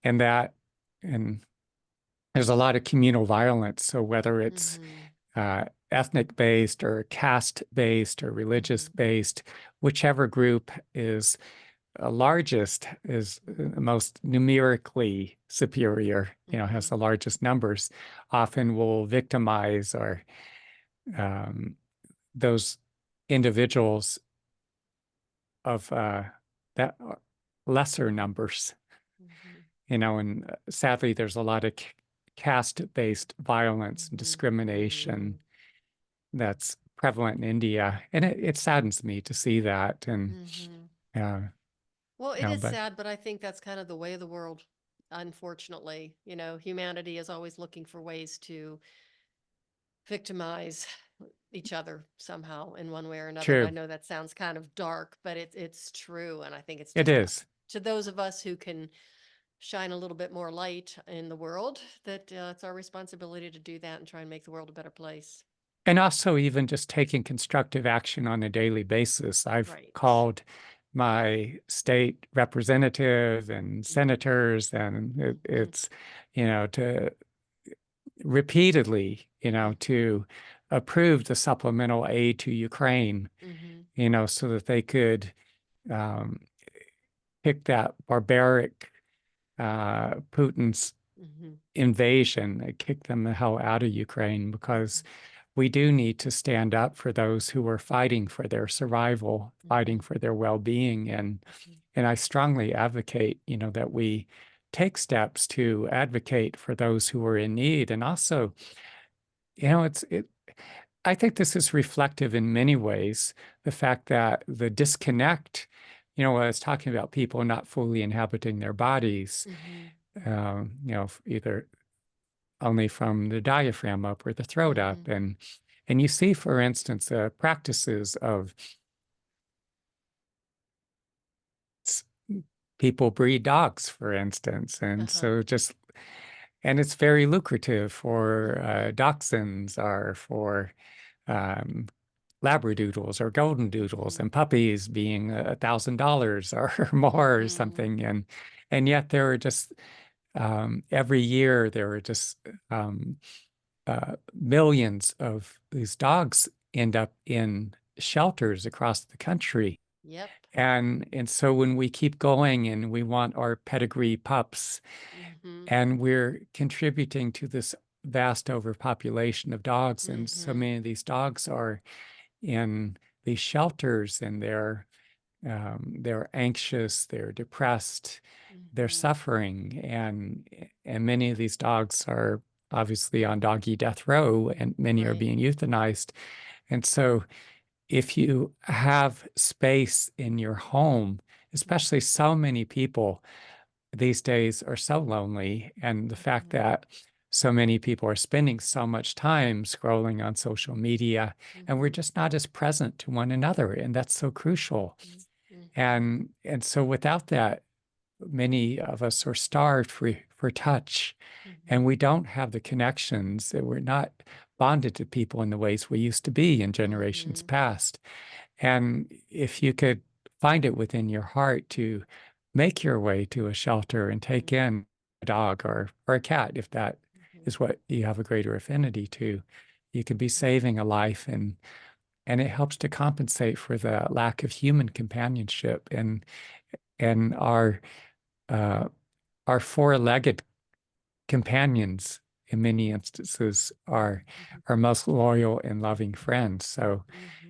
that and there's a lot of communal violence. So whether it's Hmm. ethnic based or caste based or religious Hmm. based, whichever group is largest, is most numerically superior, has Hmm. the largest numbers, often will victimize or um, those individuals of that lesser numbers, Hmm. and sadly, there's a lot of caste-based violence and Mhm. discrimination Mhm. that's prevalent in India. And it saddens me to see that. And, Mhm. uh, Well, it you know, is but sad, but I think that's kind of the way of the world. Unfortunately, humanity is always looking for ways to victimize each other somehow in one way or another. And I true, know that sounds kind of dark, but it's true. And I think it's it just is. to those of us who can shine a little bit more light in the world that it's our responsibility to do that and try and make the world a better place. And also, even just taking constructive action on a daily basis. I've Right. called my state representative and Hmm. senators, and Hmm. it's, to repeatedly, to approve the supplemental aid to Ukraine, Hmm. so that they could um, pick that barbaric Putin's Hmm. invasion, kick them the hell out of Ukraine, because we do need to stand up for those who are fighting for their survival, fighting Hmm. for their well-being. Hmm. And I strongly advocate, that we take steps to advocate for those who are in need. And also, I think this is reflective in many ways, the fact that the disconnect, when I was talking about people not fully inhabiting their bodies, Hmm. either only from the diaphragm up or the throat Hmm. up. And you see, for instance, practices of people breed dogs, for instance. And Uh-huh. so and it's very lucrative for Hmm. dachshunds or for um, labradoodles or golden doodles, Hmm. and puppies being $1,000 or more or Hmm. something. And yet there are just every year there are just millions of these dogs end up in shelters across the country. Yep. And so when we keep going and we want our pedigree pups, Hmm. and we're contributing to this vast overpopulation of dogs, and so Hmm. many of these dogs are in these shelters, and they're anxious, they're depressed, they're Hmm. suffering, and many of these dogs are obviously on doggy death row, and many are Right. being euthanized. And so if you have space in your home, especially so many people these days are so lonely, and the fact Hmm. that so many people are spending so much time scrolling on social media, and we're Hmm. just not as present to one another, and that's so crucial. Hmm. And so without that, many of us are starved for touch, and Hmm. we don't have the connections, that we're not bonded to people in the ways we used to be in generations Hmm. past. And if you could find it within your heart to make your way to a shelter and take Hmm. in a dog or a cat, if that Hmm. is what you have a greater affinity to, you could be saving a life, and it helps to compensate for the lack of human companionship. And uh, our four-legged companions in many instances are our most loyal and loving friends. So,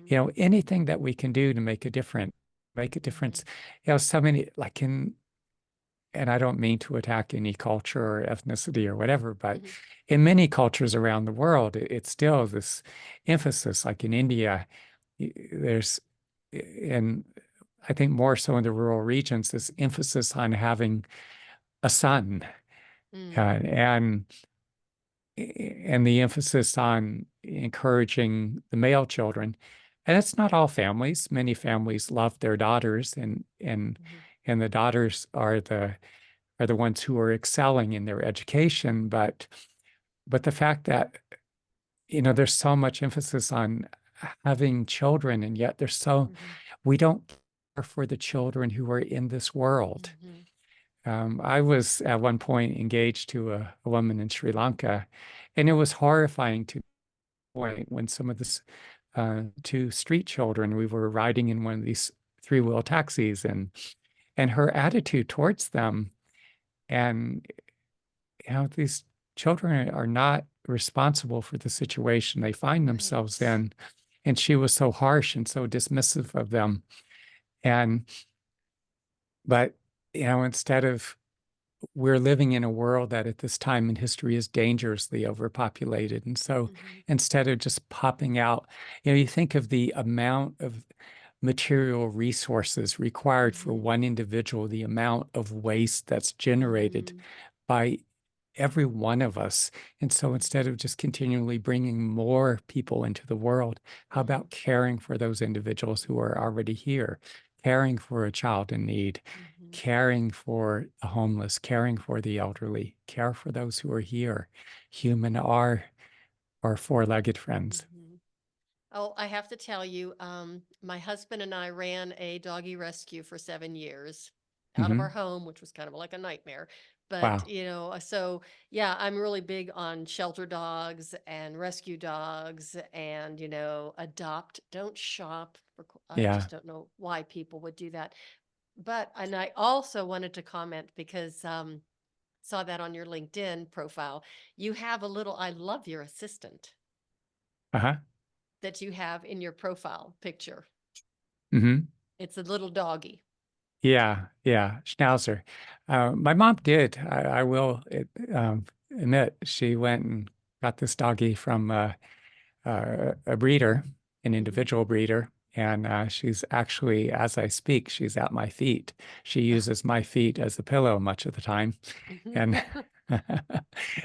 Hmm. anything that we can do to make a Hmm. difference. So many, like and I don't mean to attack any culture or ethnicity or whatever, but Hmm. in many cultures around the world, it's still this emphasis, like in India, there's, and I think more so in the rural regions, this emphasis on having a son, Hmm. and the emphasis on encouraging the male children. And it's not all families. Many families love their daughters, Hmm. and the daughters are the ones who are excelling in their education. But the fact that, there's so much emphasis on having children, and yet Hmm. we don't care for the children who are in this world. Hmm. I was at one point engaged to a woman in Sri Lanka, and it was horrifying to point when some of this two street children, we were riding in one of these three-wheel taxis, and her attitude towards them, and these children are not responsible for the situation they find themselves Right. in, and she was so harsh and so dismissive of them. And but instead of we're living in a world that at this time in history is dangerously overpopulated. And so Mhm. instead of just popping out, you think of the amount of material resources required for Mhm. one individual, the amount of waste that's generated Mhm. by every one of us. And so instead of just continually bringing more people into the world, how Mhm. about caring for those individuals who are already here, caring for a child in need, Mhm. caring for the homeless, caring for the elderly, care for those who are here, human are our four-legged friends. Mhm. Oh, I have to tell you, my husband and I ran a doggy rescue for 7 years out of our Hmm. home, which was kind of like a nightmare. But, Wow. so yeah, I'm really big on shelter dogs and rescue dogs and, adopt, don't shop. I Yeah. just don't know why people would do that. And I also wanted to comment because, saw that on your LinkedIn profile. You have a little, I love your assistant Uh-huh. that you have in your profile picture. Hmm. It's a little doggy. Yeah, yeah, Schnauzer. My mom did. I will admit she went and got this doggy from a breeder, an Hmm. individual breeder, and she's actually, as I speak, she's at my feet. She uses my feet as a pillow much of the time, and Hmm.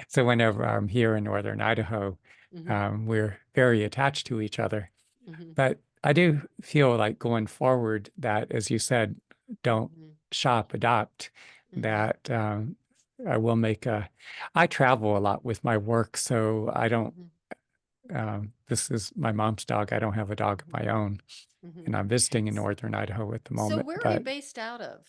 so whenever I'm here in northern Idaho, Hmm. we're very attached to each other. Hmm. But I do feel like going forward that, as you said, don't Hmm. shop, adopt, Hmm. that I will make a, I travel a lot with my work, so I don't, Hmm. this is my mom's dog. I don't have a dog of my own, Hmm. and I'm visiting in northern Idaho at the So moment. where are you But based out of?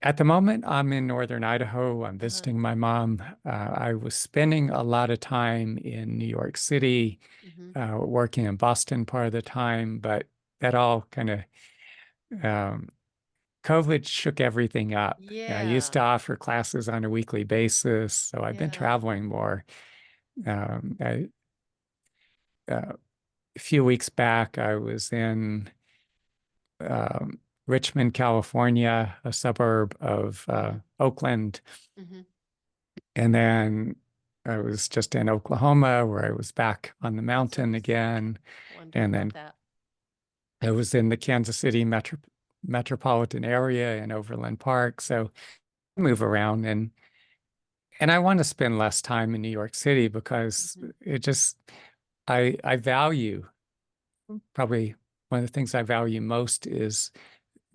at the moment, I'm in northern Idaho. I'm Uh-huh. visiting my mom. I was spending a lot of time in New York City, Hmm. working in Boston part of the time, but that all kind of um, COVID shook everything up. I used Yeah. to offer classes on a weekly basis, so I've been Yeah. traveling more. I, a few weeks back, I was in um, Richmond, California, a suburb of Hmm. Oakland, Hmm. and then I was just in Oklahoma, where I was back on the That's mountain nice. again, Wonderful. and Love then that. I was in the Kansas City metropolitan area in Overland Park. So I move around, and I want to spend less time in New York City because Hmm. it just I value, probably one of the things I value most is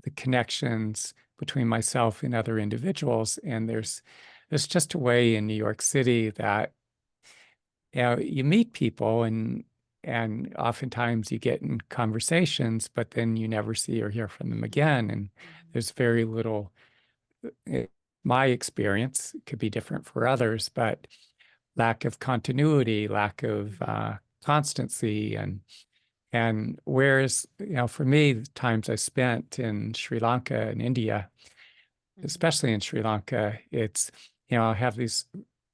the connections between myself and other individuals. And Hmm. there's just a way in New York City that you meet people, and oftentimes you get in conversations, but then you never see or hear from them Hmm. again. And Hmm. there's very little, eh, my experience could be different for others, but lack of continuity, lack of Hmm. constancy, and whereas for me, the times I spent in Sri Lanka and India, Hmm. especially in Sri Lanka, it's I have these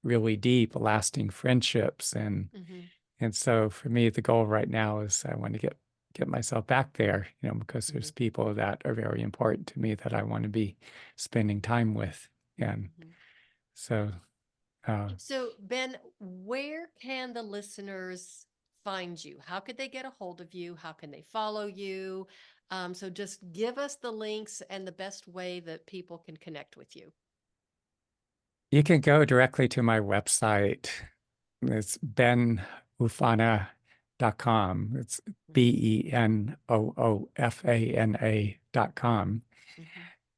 really deep, lasting friendships, Hmm. and so for me, the goal right now is I want to get myself back there, because Hmm. there's people that are very important to me that I want to be spending time with, and Hmm. so. Uh, So, Ben, where can the listeners find you? How could they get a hold of you? How can they follow you? So, just give us the links and the best way that people can connect with you. You can go directly to my website. It's benoofana.com. It's Hmm. BENOOFANA.com. Hmm.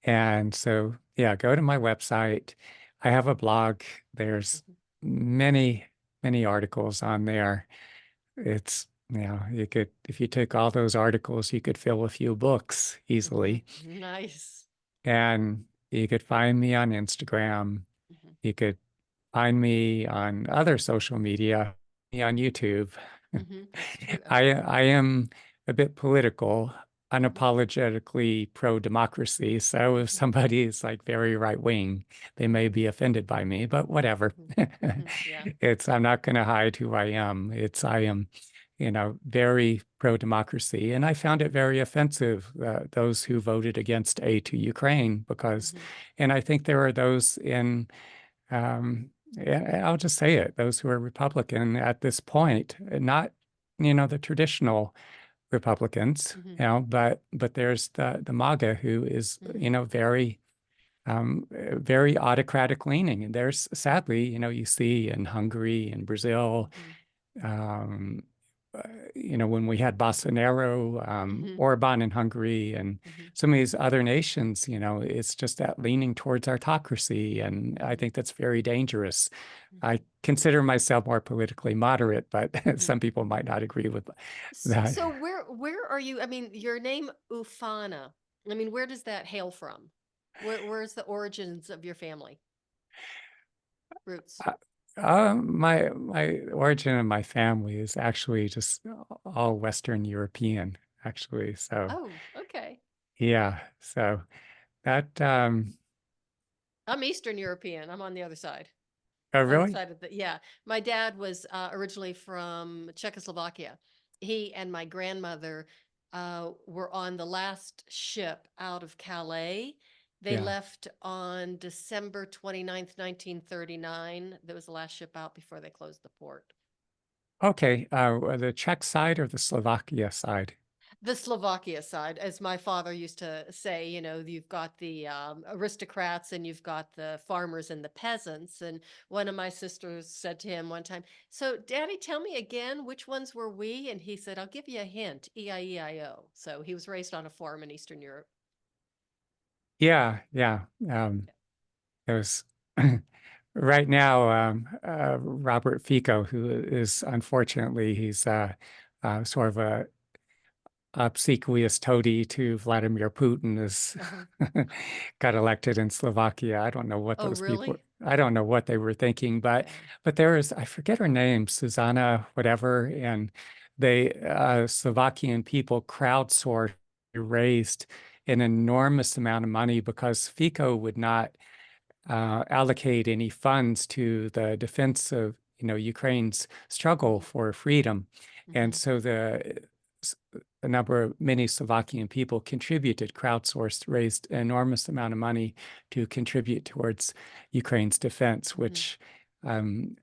And so, yeah, go to my website. I have a blog. There's Hmm. many, many articles on there. It's, you could, if you took all those articles, you could fill a few books Hmm. easily. Nice. And you could find me on Instagram. Hmm. You could find me on other social media, me on YouTube. Hmm. That's true. I am a bit political, Hmm. unapologetically pro-democracy. So if Hmm. somebody is like very right wing, they may Hmm. be offended by me, but whatever. Hmm. Hmm. Yeah. I'm not going to hide who I am. I am, very pro-democracy. And I found it very offensive, those who voted against aid to Ukraine, because, Hmm. and I think there are those in, I'll just say it, those who are Republican at this point, not, the traditional Republicans, Hmm. but there's the MAGA who is, Hmm. very autocratic leaning. And there's sadly, you see in Hungary and Brazil, Hmm. um, uh, when we had Bolsonaro, Hmm. Orban in Hungary, and Hmm. some of these other nations, it's just that leaning towards autocracy. And I Hmm. think that's very dangerous. I Hmm. consider myself more politically moderate, but Hmm. some people might not agree with that. So where are you? I mean, your name Ufana. I mean, where does that hail from? Where's the origins of your family roots? Uh, my origin of my family is actually just all Western European, actually. So Oh, okay. yeah, so that I'm Eastern European. I'm on the other side. oh On the really? side of the, yeah. My dad was originally from Czechoslovakia. He and my grandmother were on the last ship out of Calais. They Yeah. left on December 29th, 1939. That was the last ship out before they closed the port. Okay. The Czech side or the Slovakia side? The Slovakia side, as my father used to say, you've got the aristocrats and you've got the farmers and the peasants. And one of my sisters said to him one time, "So, Daddy, tell me again, which ones were we?" And he said, "I'll give you a hint, EIEIO." So he was raised on a farm in Eastern Europe. Yeah, yeah. There's right now, Robert Fico, who is unfortunately sort of a obsequious toady to Vladimir Putin, is Uh-huh. got elected in Slovakia. I don't know what Oh, those people, really? I don't know what they were thinking, but Yeah. there is, I forget her name, Susanna whatever, and they Slovakian people crowdsourced, raised an enormous amount of money because Fico would not allocate any funds to the defense of Ukraine's struggle Hmm. for freedom, and Hmm. so a number of many Slovakian people contributed, crowdsourced, raised an enormous amount of money to contribute towards Ukraine's defense, Hmm. which I'm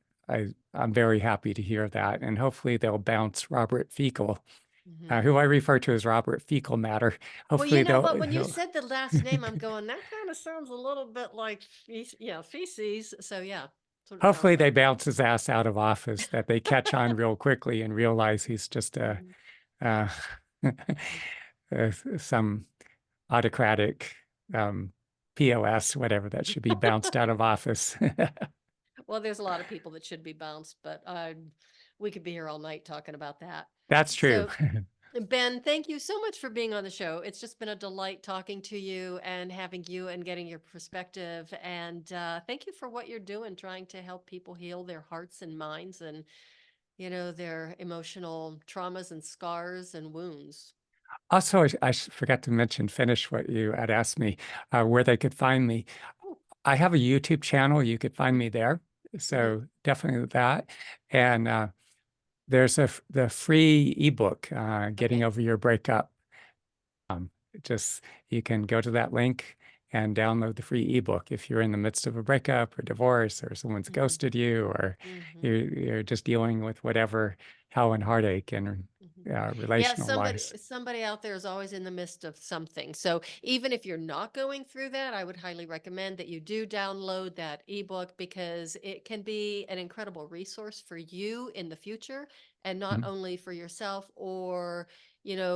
very happy to hear that, and hopefully they'll bounce Robert Fico, Hmm. who I refer to as Robert Fecal Matter. Well, you Hopefully know what? When you he'll said the last name, I'm going, that kind of sounds a little bit like feces. So yeah, that's what it sounds hopefully they like. bounce his ass out of office, that they catch on real quickly and realize he's just Hmm. uh, some autocratic um, POS, whatever, that should be bounced out of office. Well, there's a lot of people that should be bounced, but we could be here all night talking about that. That's true. So, Ben, thank you so much for being on the show. It's just been a delight talking to you and having you and getting your perspective. And thank you for what you're doing, trying to help people heal their hearts and minds and, their emotional traumas and scars and wounds. Also, I forgot to mention, finish what you had asked me, where they could find me. Oh, I have a YouTube channel. You could find mhm, me there. mhm. So definitely that. And there's the free ebook, Getting Okay. Over Your Breakup. Just you can go to that link and download the free ebook if you're in the midst of a breakup or divorce, or someone's Hmm. ghosted you, or Hmm. you're just dealing with whatever hell and heartache and Hmm. Yeah, relational somebody wise. somebody out there is always in the midst of something. So even if you're not going through that, I would highly recommend that you do download that ebook because it can be an incredible resource for you in the future and not Mhm. only for yourself or,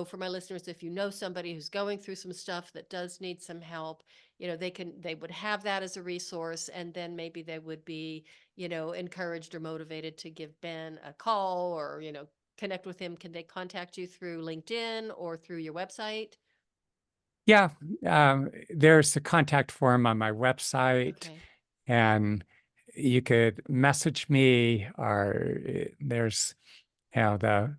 for my listeners, if you know somebody who's going through some stuff that does need some help, they would have that as a resource and then maybe they would be, encouraged or motivated to give Ben a call or, connect with him, can they contact you through LinkedIn or through your website? Yeah, there's a contact form on my website, Okay. and you could message me, or you know, the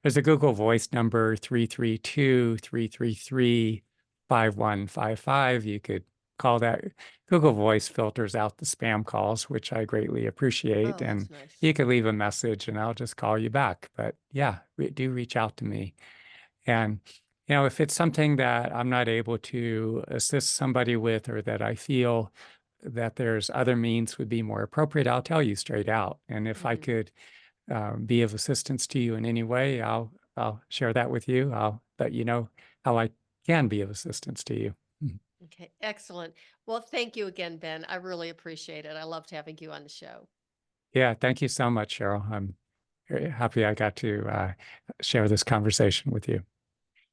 there's a Google Voice number 332-333-5155. You could call that Google Voice filters out the spam calls, which I greatly appreciate. Oh, that's And nice. you can leave a message and I'll just call you back. But yeah, do reach out to me. And, if it's something that I'm not able to assist somebody with or that I feel that there's other means would be more appropriate, I'll tell you straight out. And if I Hmm. could be of assistance to you in any way, I'll share that with you. I'll let you know how I can be of assistance to you. Mhm. Okay, excellent. Well, thank you again, Ben. I really appreciate it. I loved having you on the show. Yeah, thank you so much, Cheryl. I'm very happy I got to share this conversation with you.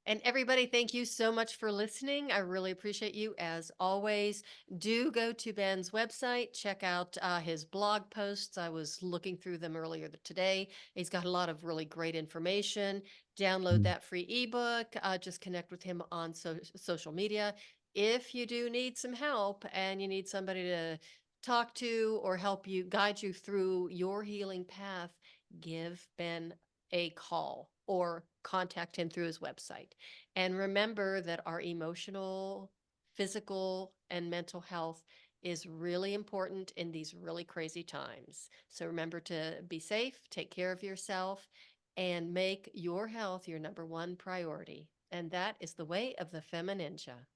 And everybody, thank you so much for listening. I really appreciate you. As always, do go to Ben's website, check out his blog posts. I was looking through them earlier today. He's got a lot of really great information. Download Mm. that free ebook. Just connect with him on social media. If you do need some help and you need somebody to talk to or help you guide you through your healing path, give Ben a call or contact him through his website. And remember that our emotional, physical, and mental health is really important in these really crazy times. So remember to be safe, take care of yourself, and make your health your number one priority. And that is the way of the FemiNinja.